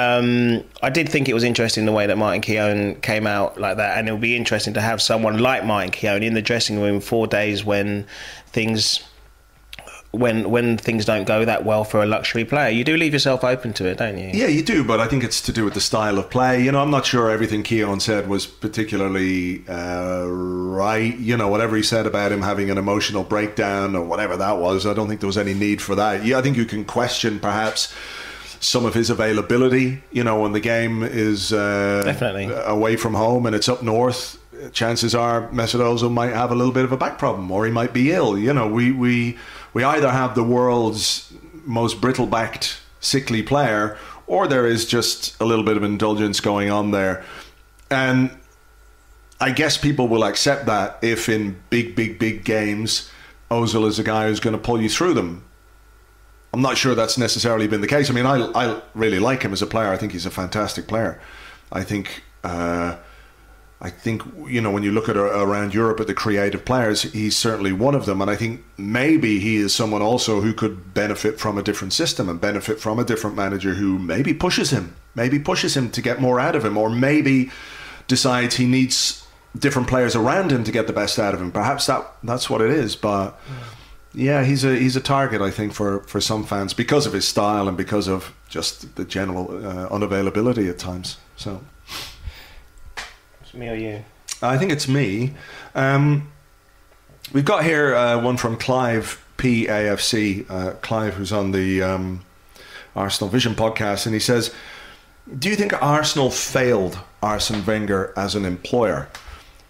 I did think it was interesting the way that Martin Keown came out like that, and it'll be interesting to have someone like Martin Keown in the dressing room 4 days when things don't go that well for a luxury player. You do leave yourself open to it, don't you? Yeah, you do, but I think it's to do with the style of play. You know, I'm not sure everything Keown said was particularly right. You know, whatever he said about him having an emotional breakdown or whatever that was, I don't think there was any need for that. Yeah, I think you can question perhaps some of his availability, you know, when the game is definitely away from home and it's up north. Chances are Mesut Ozil might have a little bit of a back problem, or he might be ill. You know, we either have the world's most brittle-backed, sickly player, or there is just a little bit of indulgence going on there. And I guess people will accept that if in big games, Ozil is a guy who's going to pull you through them. I'm not sure that's necessarily been the case. I mean, I really like him as a player. I think he's a fantastic player. I think I think, when you look at around Europe at the creative players, he's certainly one of them. And I think maybe he is someone also who could benefit from a different system and benefit from a different manager who maybe pushes him to get more out of him, or maybe decides he needs different players around him to get the best out of him. Perhaps that's what it is. But yeah, he's a target, I think, for some fans because of his style and because of just the general unavailability at times. So... Me or you? I think it's me. We've got here one from Clive PAFC, Clive, who's on the Arsenal Vision podcast, and he says, do you think Arsenal failed Arsene Wenger as an employer?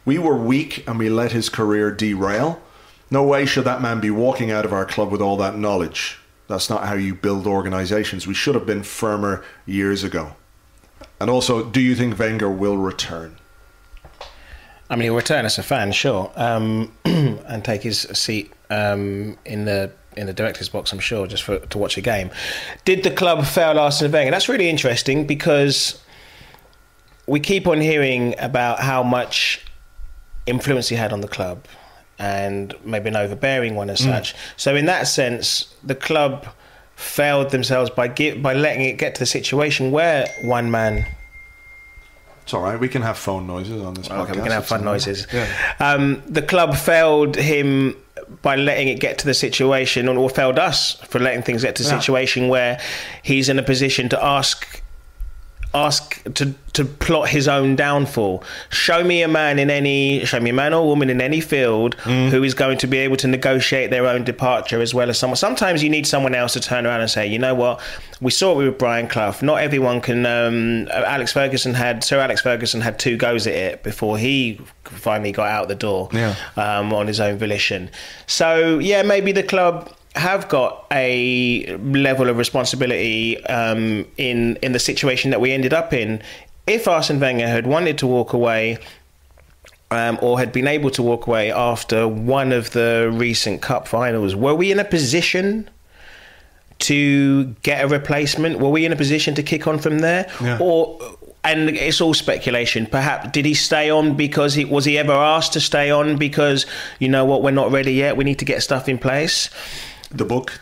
We were weak and we let his career derail. No way should that man be walking out of our club with all that knowledge. That's not how you build organisations. We should have been firmer years ago. And also, do you think Wenger will return? I mean, he'll return as a fan, sure, and take his seat in the director's box, I'm sure, just to watch a game. Did the club fail Arsene Wenger? That's really interesting because we keep on hearing about how much influence he had on the club, and maybe an overbearing one as such. So in that sense, the club failed themselves by letting it get to the situation where one man... It's all right. We can have phone noises on this podcast. Okay, we can have fun noises. Yeah. The club failed him by letting it get to the situation, or failed us for letting things get to the situation where he's in a position to ask to plot his own downfall. Show me a man or woman in any field who is going to be able to negotiate their own departure as well as someone. Sometimes you need someone else to turn around and say, you know what, we saw it with Brian Clough. Not everyone can. Sir Alex Ferguson had 2 goes at it before he finally got out the door on his own volition. So yeah, maybe the club have got a level of responsibility in the situation that we ended up in. If Arsene Wenger had wanted to walk away or had been able to walk away after one of the recent cup finals, were we in a position to get a replacement? Were we in a position to kick on from there? Yeah. And it's all speculation. Perhaps did he stay on because was he ever asked to stay on because, you know what, we're not ready yet, we need to get stuff in place? The book.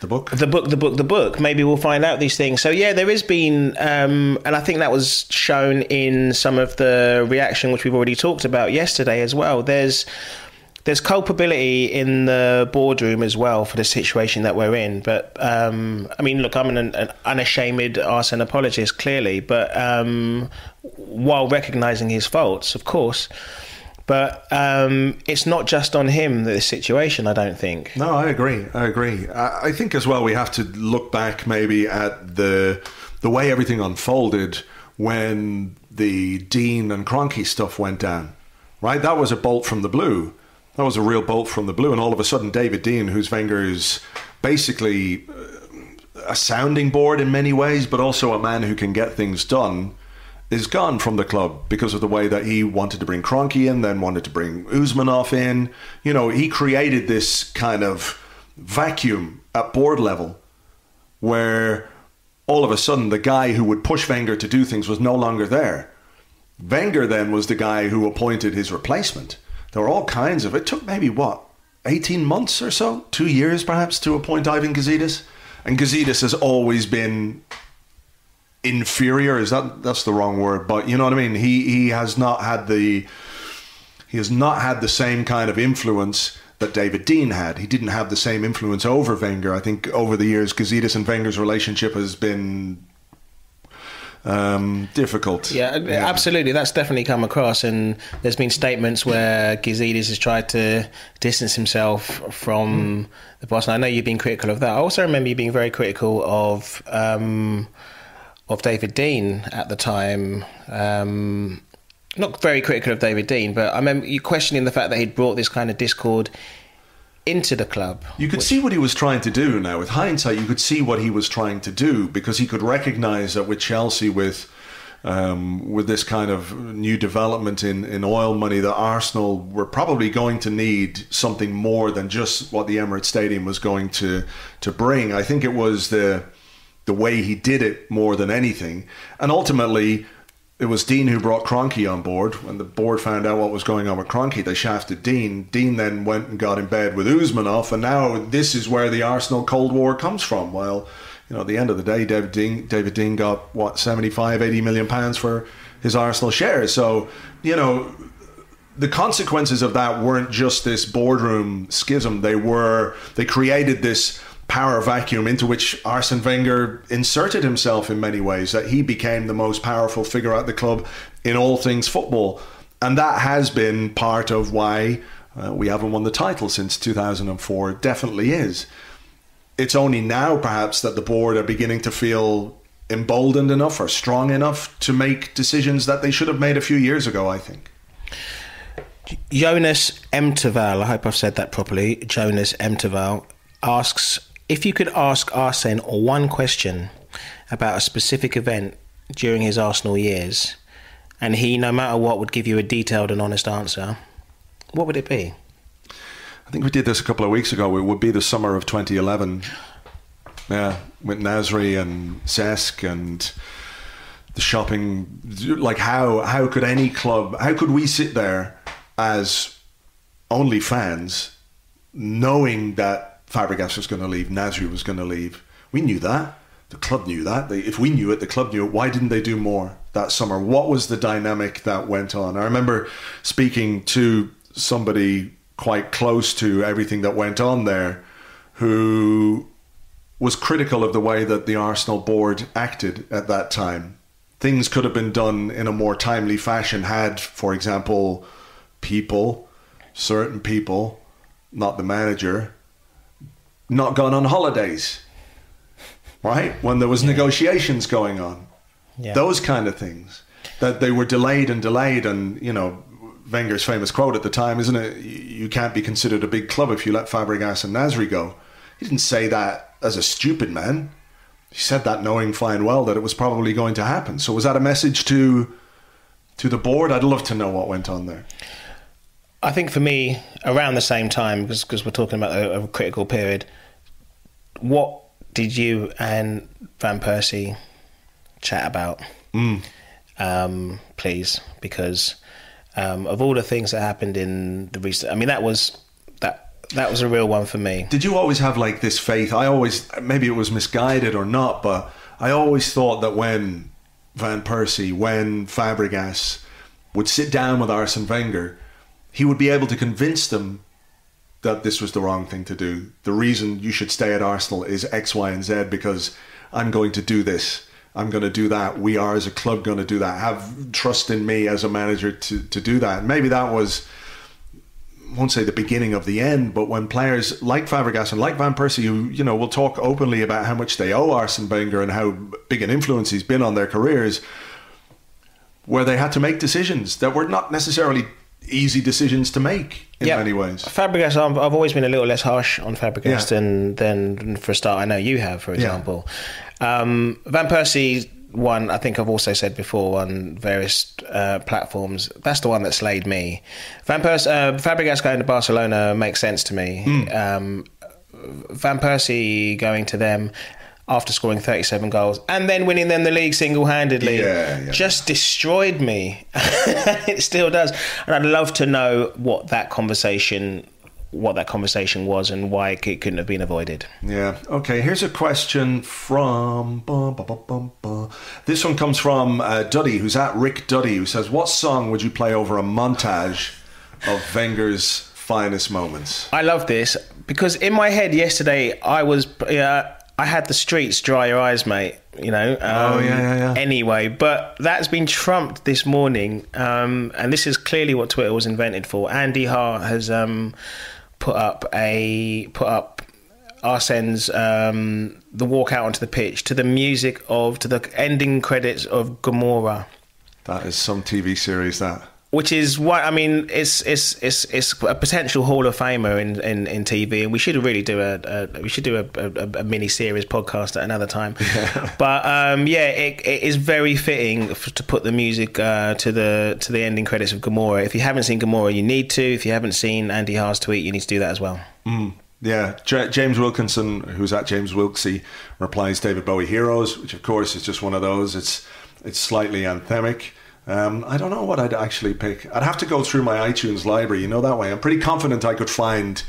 Maybe we'll find out these things. So yeah, there has been, and I think that was shown in some of the reaction which we've already talked about yesterday as well. There's culpability in the boardroom as well for the situation that we're in. But I mean, look, I'm an unashamed Arsene apologist, clearly, but while recognising his faults, of course. But it's not just on him, this situation, I don't think. No, I agree. I think as well we have to look back maybe at the way everything unfolded when the Dean and Kroenke stuff went down, right? That was a bolt from the blue. That was a real bolt from the blue. And all of a sudden, David Dean, who's Wenger's basically a sounding board in many ways, but also a man who can get things done, is gone from the club because of the way that he wanted to bring Kroenke in, then wanted to bring Usmanov in. You know, he created this kind of vacuum at board level where all of a sudden the guy who would push Wenger to do things was no longer there. Wenger then was the guy who appointed his replacement. There were all kinds of... It took maybe, 18 months or so? 2 years perhaps to appoint Ivan Gazidis? And Gazidis has always been... inferior, that's the wrong word, but you know what I mean. He has not had the same kind of influence that David Dean had. He didn't have the same influence over Wenger. I think over the years, Gazidis and Wenger's relationship has been difficult. Yeah, absolutely. That's definitely come across, and there's been statements where Gazidis has tried to distance himself from the boss. And I know you've been critical of that. I also remember you being very critical of David Dean at the time. Not very critical of David Dean, but I remember you questioning the fact that he'd brought this kind of discord into the club. You could see what he was trying to do now. With hindsight, you could see what he was trying to do, because he could recognise that with Chelsea, with this kind of new development in oil money, that Arsenal were probably going to need something more than just what the Emirates Stadium was going to bring. I think it was the way he did it more than anything. And ultimately, it was Dean who brought Kroenke on board. When the board found out what was going on with Kroenke, they shafted Dean. Dean then went and got in bed with Usmanov, and now this is where the Arsenal Cold War comes from. Well, at the end of the day, David Dean got, 75, 80 million pounds for his Arsenal shares. So, the consequences of that weren't just this boardroom schism. They created this power vacuum into which Arsene Wenger inserted himself in many ways, that he became the most powerful figure at the club in all things football. And that has been part of why we haven't won the title since 2004. It definitely is. It's only now perhaps that the board are beginning to feel emboldened enough or strong enough to make decisions that they should have made a few years ago, I think. Jonas Emterval, I hope I've said that properly, Jonas Emterval asks, if you could ask Arsene one question about a specific event during his Arsenal years, and he, no matter what, would give you a detailed and honest answer, what would it be? I think we did this a couple of weeks ago. It would be the summer of 2011. Yeah, with Nasri and Cesc and the shopping. Like, how could any club, how could we sit there as only fans knowing that Fabregas was going to leave, Nasri was going to leave? We knew that. The club knew that. If we knew it, the club knew it. Why didn't they do more that summer? What was the dynamic that went on? I remember speaking to somebody quite close to everything that went on there, who was critical of the way that the Arsenal board acted at that time. Things could have been done in a more timely fashion had, for example, certain people, not the manager, not gone on holidays, right? When there was negotiations going on. Yeah. Those kind of things. That they were delayed, and Wenger's famous quote at the time, isn't it? You can't be considered a big club if you let Fabregas and Nasri go. He didn't say that as a stupid man. He said that knowing fine well that it was probably going to happen. So was that a message to the board? I'd love to know what went on there. I think for me, around the same time, because we're talking about a critical period, what did you and Van Persie chat about? Please, because of all the things that happened in the recent, I mean, that was a real one for me. Did you always have like this faith? Maybe it was misguided or not, but I always thought that when Van Persie, when Fabregas would sit down with Arsene Wenger, he would be able to convince them that this was the wrong thing to do. The reason you should stay at Arsenal is X, Y, and Z, because I'm going to do this. I'm going to do that. We are as a club going to do that. Have trust in me as a manager to do that. And maybe that was, I won't say the beginning of the end, but when players like Fabregas and like Van Persie, who, will talk openly about how much they owe Arsene Wenger and how big an influence he's been on their careers, where they had to make decisions that were not necessarily easy decisions to make in many ways. Fabregas, I've always been a little less harsh on Fabregas than for a start, I know you have, for example. Van Persie, one, I think I've also said before on various platforms, that's the one that slayed me. Fabregas going to Barcelona makes sense to me. Van Persie going to them after scoring 37 goals and then winning them the league single-handedly just destroyed me. It still does. And I'd love to know what that conversation was and why it couldn't have been avoided. Yeah. Okay, here's a question from... This one comes from Duddy, who's at Rick Duddy, who says, what song would you play over a montage of Wenger's finest moments? I love this because in my head yesterday I had the streets dry your eyes, mate, anyway, but that's been trumped this morning, and this is clearly what Twitter was invented for. Andy Hart has put up Arsene's the walk out onto the pitch to the music to the ending credits of Gomorrah. That is some TV series, that. Which is why, I mean, it's a potential Hall of Famer in TV, and we should really do a mini series podcast at another time. Yeah. But it is very fitting to put the music to the ending credits of Gomorrah. If you haven't seen Gomorrah, you need to. If you haven't seen Andy Hart's tweet, you need to do that as well. Yeah, James Wilkinson, who's at James Wilksy, replies David Bowie Heroes, which of course is just one of those. It's slightly anthemic. I don't know what I'd actually pick. I'd have to go through my iTunes library, you know, that way. I'm pretty confident I could find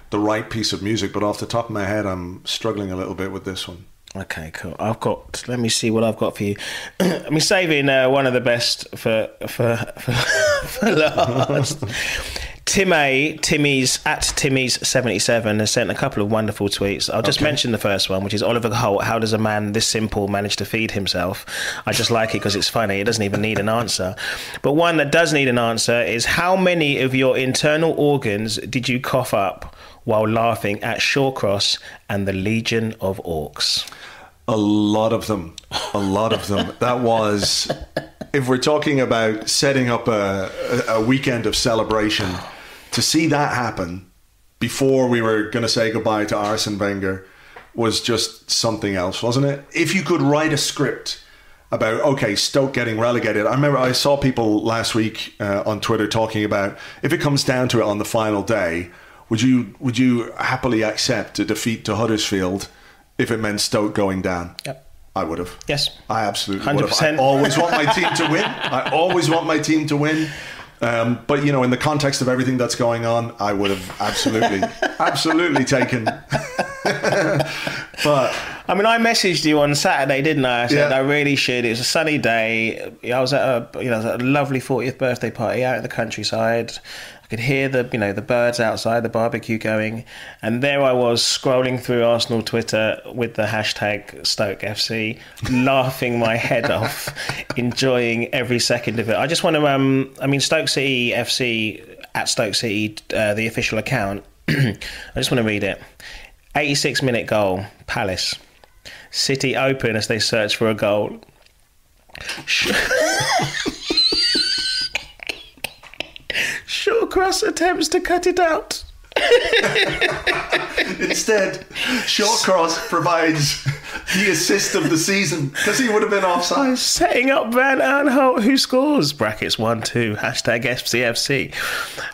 the right piece of music, but off the top of my head, I'm struggling a little bit with this one. Okay, cool. Let me see what I've got for you. I'm saving one of the best for last. Timmy's 77 has sent a couple of wonderful tweets. I'll just mention the first one, which is Oliver Holt. How does a man this simple manage to feed himself? I just like it because it's funny. It doesn't even need an answer. But one that does need an answer is, how many of your internal organs did you cough up while laughing at Shawcross and the Legion of Orcs? A lot of them. That was, if we're talking about setting up a weekend of celebration, to see that happen before we were going to say goodbye to Arsene Wenger was just something else, wasn't it? If you could write a script about, okay, Stoke getting relegated. I remember I saw people last week on Twitter talking about, if it comes down to it on the final day, would you happily accept a defeat to Huddersfield if it meant Stoke going down? Yep. I would have. Yes. I absolutely 100%. would have. I always want my team to win. I always want my team to win. But, you know, in the context of everything that's going on, I would have absolutely taken. But I mean, I messaged you on Saturday, didn't I? I said I really should. It was a sunny day. I was at a lovely 40th birthday party out in the countryside. I could hear the birds outside, the barbecue going, and there I was scrolling through Arsenal Twitter with the hashtag Stoke FC, laughing my head off, enjoying every second of it. I just want to, Stoke City FC at Stoke City, the official account. I just want to read it. 86-minute goal, Palace. City open as they search for a goal. Shawcross attempts to cut it out. Instead, Shawcross provides the assist of the season because he would have been offside. Setting up Van Aanholt, who scores, brackets 1-2, hashtag FCFC.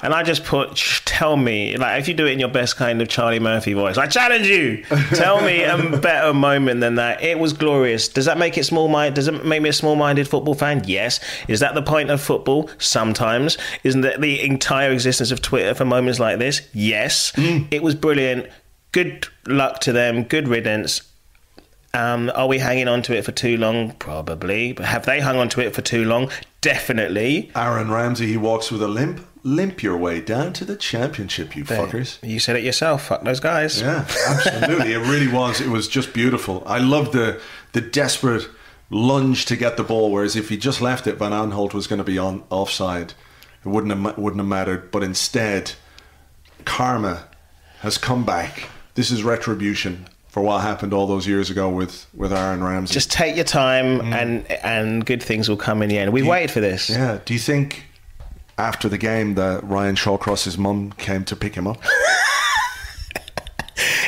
And I just put, tell me, like, if you do it in your best kind of Charlie Murphy voice, I challenge you, tell me a better moment than that. It was glorious. Does that make it does it make me a small-minded football fan? Yes. Is that the point of football? Sometimes. Isn't that the entire existence of Twitter for moments like this? Yes. It was brilliant. Good luck to them. Good riddance. Are we hanging on to it for too long? Probably. But have they hung on to it for too long? Definitely. Aaron Ramsey, he walks with a limp. Limp your way down to the championship, you fuckers. You said it yourself. Fuck those guys. Yeah, absolutely. It really was. It was just beautiful. I loved the desperate lunge to get the ball, whereas if he just left it, Van Aanholt was going to be offside. It wouldn't have mattered. But instead, karma has come back. This is retribution for what happened all those years ago with Aaron Ramsey. Just take your time and good things will come in the end. We waited for this. Yeah. Do you think after the game that Ryan Shawcross's mum came to pick him up?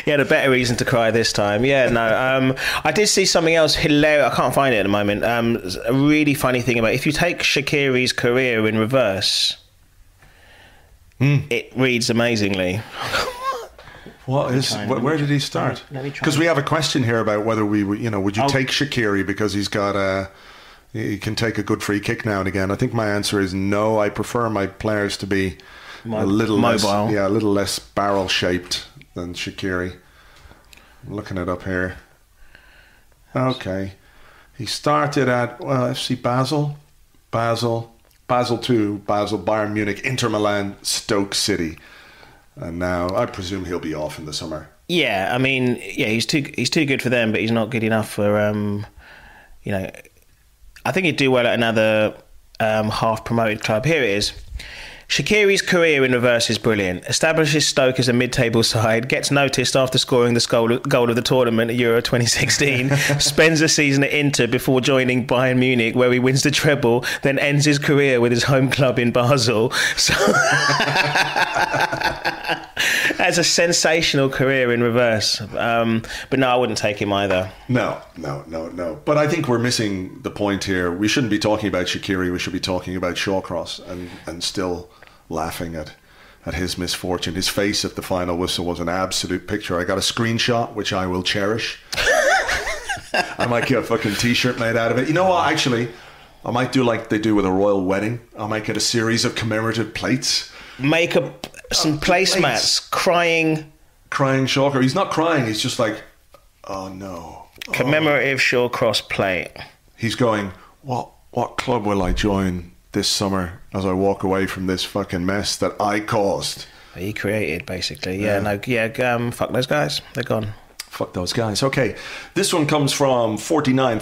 He had a better reason to cry this time. Yeah, no. I did see something else hilarious. I can't find it at the moment. A really funny thing about it. If you take Shaqiri's career in reverse, it reads amazingly. Where did he start? Because we have a question here about whether would you take Shaqiri because he's got he can take a good free kick now and again. I think my answer is no. I prefer my players to be a little mobile, a little less barrel shaped than Shaqiri. I'm looking it up here. Okay, he started at FC Basel, Basel 2, Basel, Bayern Munich, Inter Milan, Stoke City. And now I presume he'll be off in the summer. Yeah, he's too good for them, but he's not good enough for I think he'd do well at another half promoted club. Here it is. Shaqiri's career in reverse is brilliant. Establishes Stoke as a mid-table side, gets noticed after scoring the goal of the tournament at Euro 2016, spends a season at Inter before joining Bayern Munich, where he wins the treble, then ends his career with his home club in Basel. So that's a sensational career in reverse. But no, I wouldn't take him either. No. But I think we're missing the point here. We shouldn't be talking about Shaqiri. We should be talking about Shawcross and still laughing at his misfortune. His face at the final whistle was an absolute picture. I got a screenshot which I will cherish. I might get a fucking t-shirt made out of it. You know what, actually, I might do like they do with a royal wedding. I might get a series of commemorative plates. Make some placemats, crying Schalke. He's not crying. He's just like, oh no. Commemorative Shawcross plate. He's going, what club will I join this summer as I walk away from this fucking mess that I caused? He created, basically. Fuck those guys. They're gone. Fuck those guys. Okay, this one comes from 49,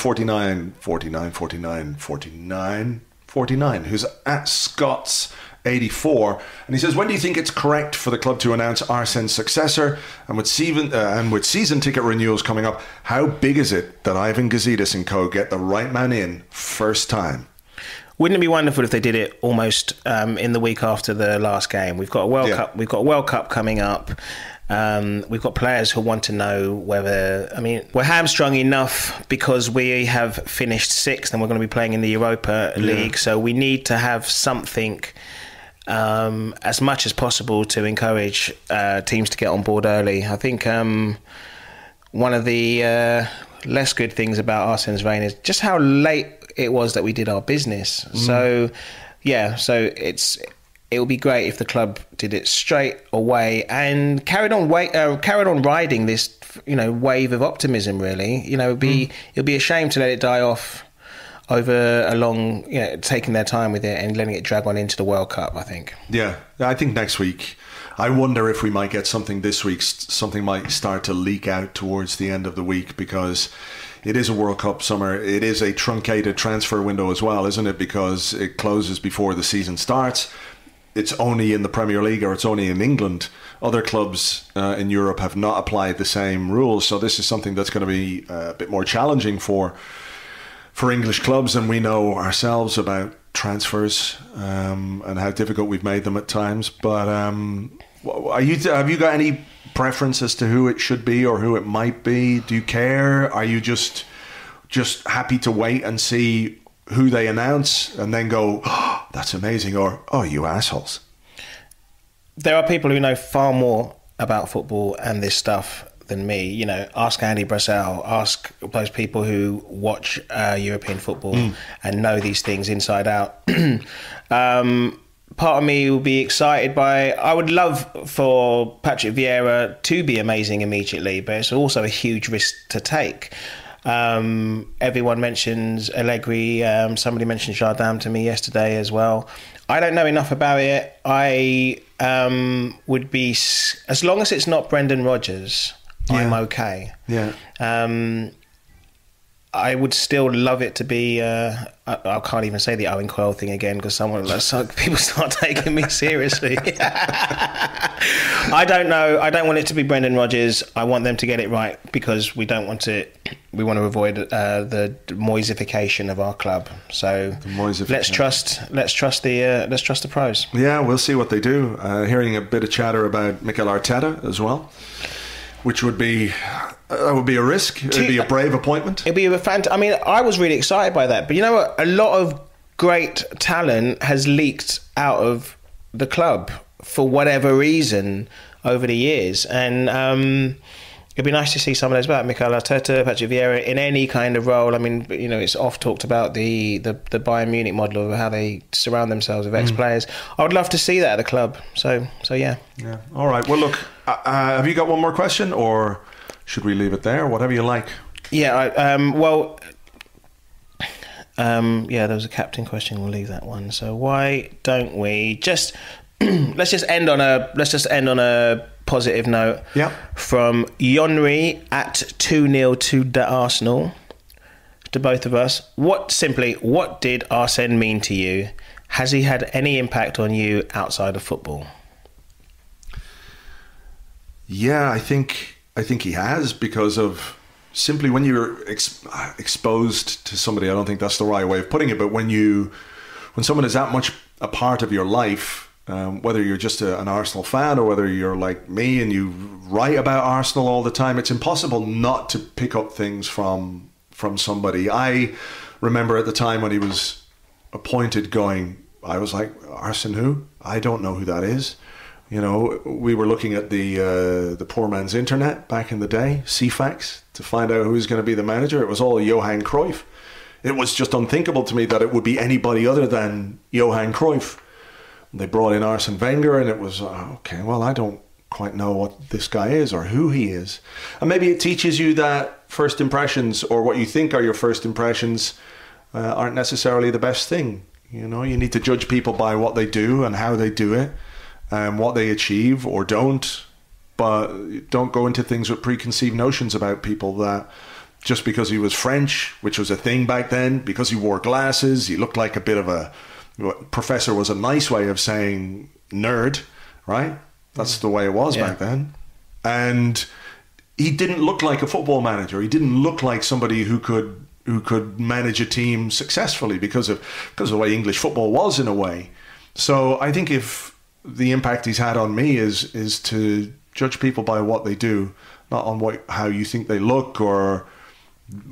who's at Scott's 84, and he says, when do you think it's correct for the club to announce Arsene's successor? And with season ticket renewals coming up, how big is it that Ivan Gazidis and co get the right man in first time? Wouldn't it be wonderful if they did it almost in the week after the last game? We've got a World Cup. We've got a World Cup coming up. We've got players who want to know whether... I mean, we're hamstrung enough because we have finished sixth and we're going to be playing in the Europa League. So we need to have something as much as possible to encourage teams to get on board early. I think one of the less good things about Arsene's reign is just how late it was that we did our business. So it would be great if the club did it straight away and carried on riding this, wave of optimism. Really, it'd be a shame to let it die off over a long, taking their time with it and letting it drag on into the World Cup. I think. Yeah, I think next week. I wonder if we might get something this week. Something might start to leak out towards the end of the week because it is a World Cup summer. It is a truncated transfer window as well, isn't it? Because it closes before the season starts. It's only in the Premier League or it's only in England. Other clubs in Europe have not applied the same rules. So this is something that's going to be a bit more challenging for English clubs. And we know ourselves about transfers and how difficult we've made them at times. But have you got any preference as to who it should be or who it might be? Do you care? Are you just happy to wait and see who they announce and then go, oh, that's amazing, or, oh, you assholes? There are people who know far more about football and this stuff than me. Ask Andy Brassell, ask those people who watch European football and know these things inside out. Part of me will be excited by... I would love for Patrick Vieira to be amazing immediately, but it's also a huge risk to take. Everyone mentions Allegri. Somebody mentioned Jardim to me yesterday as well. I don't know enough about it. I would be... As long as it's not Brendan Rodgers, I'm okay. Yeah. I would still love it to be... I can't even say the Owen Coyle thing again because people start taking me seriously. I don't know. I don't want it to be Brendan Rodgers. I want them to get it right because we don't want to... We want to avoid the Moyesification of our club. So let's trust the pros. Yeah, we'll see what they do. Hearing a bit of chatter about Mikel Arteta as well, which would be... That would be a risk. It would be a brave appointment. It'd be a I mean, I was really excited by that. But you know what? A lot of great talent has leaked out of the club for whatever reason over the years. And it'd be nice to see some of those back. Mikel Arteta, Patrick Vieira, in any kind of role. I mean, it's oft talked about the Bayern Munich model of how they surround themselves with ex-players. I would love to see that at the club. So yeah. Yeah. All right. Well, look, have you got one more question or... Should we leave it there? Whatever you like. Yeah. There was a captain question. We'll leave that one. So why don't we just let's just end on a positive note. Yeah. From Yonri at 2-0 to the Arsenal. To both of us. What did Arsene mean to you? Has he had any impact on you outside of football? Yeah, I think he has, because of simply when you're exposed to somebody. I don't think that's the right way of putting it, but when someone is that much a part of your life, whether you're just an Arsenal fan or whether you're like me and you write about Arsenal all the time, it's impossible not to pick up things from somebody. I remember at the time when he was appointed I was like, Arsene who? I don't know who that is. We were looking at the poor man's internet back in the day, CFAX, to find out who was going to be the manager. It was all Johan Cruyff. It was just unthinkable to me that it would be anybody other than Johan Cruyff. They brought in Arsene Wenger, and it was, okay, well, I don't quite know what this guy is or who he is. And maybe it teaches you that first impressions, or what you think are your first impressions, aren't necessarily the best thing. You know, you need to judge people by what they do and how they do it, and what they achieve or don't. But don't go into things with preconceived notions about people, that just because he was French, which was a thing back then, because he wore glasses, he looked like a bit of a... Professor was a nice way of saying nerd, right? That's the way it was back then. And he didn't look like a football manager. He didn't look like somebody who could manage a team successfully because of the way English football was, in a way. So I think if the impact he's had on me is to judge people by what they do, not on how you think they look or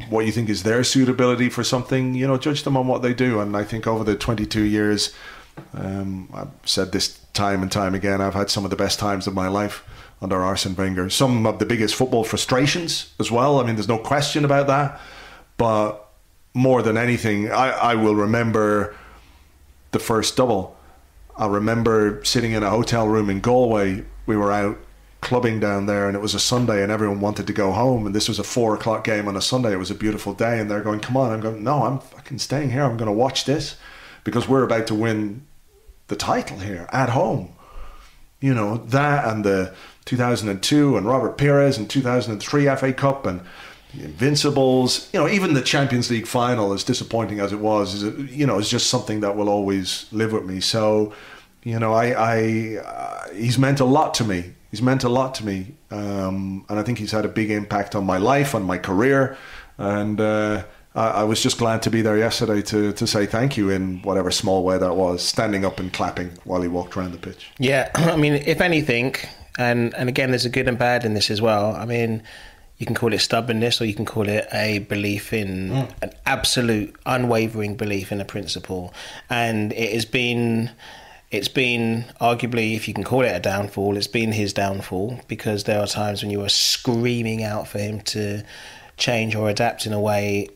what you think is their suitability for something. You know, judge them on what they do. And I think over the 22 years, I've said this time and time again, I've had some of the best times of my life under Arsene Wenger. Some of the biggest football frustrations as well. I mean, there's no question about that. But more than anything, I will remember the first double. I remember sitting in a hotel room in Galway. We were out clubbing down there, and it was a Sunday, and everyone wanted to go home, and this was a 4:00 game on a Sunday. It was a beautiful day, and they're going, come on. I'm going, no, I'm fucking staying here. I'm going to watch this because we're about to win the title here at home. You know, that and the 2002 and Robert Pires and 2003 FA Cup and the Invincibles, you know, even the Champions League final, as disappointing as it was, is just something that will always live with me. So, you know, he's meant a lot to me. He's meant a lot to me. And I think he's had a big impact on my life, on my career. And I was just glad to be there yesterday to say thank you in whatever small way that was, standing up and clapping while he walked around the pitch. Yeah, I mean, if anything, and again, there's a good and bad in this as well. I mean, you can call it stubbornness, or you can call it a belief in an absolute unwavering belief in a principle. And it's been arguably, if you can call it a downfall, it's been his downfall, because there are times when you were screaming out for him to change or adapt in a way,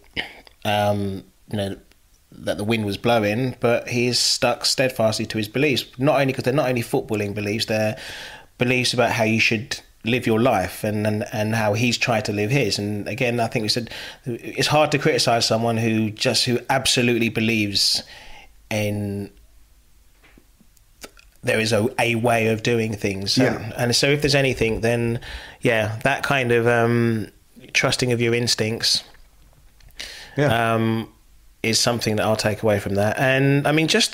you know, that the wind was blowing, but he's stuck steadfastly to his beliefs. Not only because they're not only footballing beliefs, they're beliefs about how you should live your life and how he's tried to live his. And again, I think we said it's hard to criticize someone who absolutely believes in there is a way of doing things. And so if there's anything, then that kind of trusting of your instincts is something that I'll take away from that. And I mean, just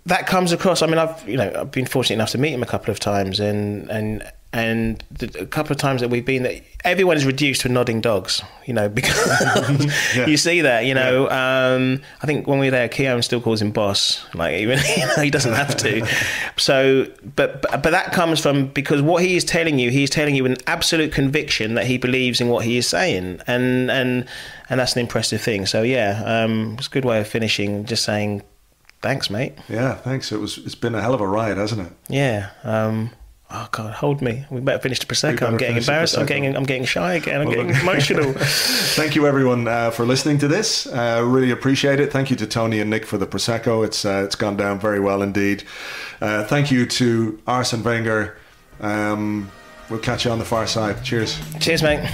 that comes across. I mean, I've been fortunate enough to meet him a couple of times, and a couple of times that we've been there, everyone is reduced to nodding dogs, you know, because you see that, you know. I think when we were there, Keown still calls him boss, like, even, you know, he doesn't have to. So, but that comes from, because what he's telling you an absolute conviction that he believes in what he is saying, and that's an impressive thing. So it's a good way of finishing, just saying thanks, mate. Yeah, thanks. It's been a hell of a ride, hasn't it? Yeah. Oh God, hold me. We better finish the prosecco. I'm getting embarrassed. I'm getting shy again. I'm getting emotional. Thank you, everyone, for listening to this. Really appreciate it. Thank you to Tony and Nick for the prosecco. It's gone down very well indeed. Thank you to Arsene Wenger. We'll catch you on the far side. Cheers. Cheers, mate.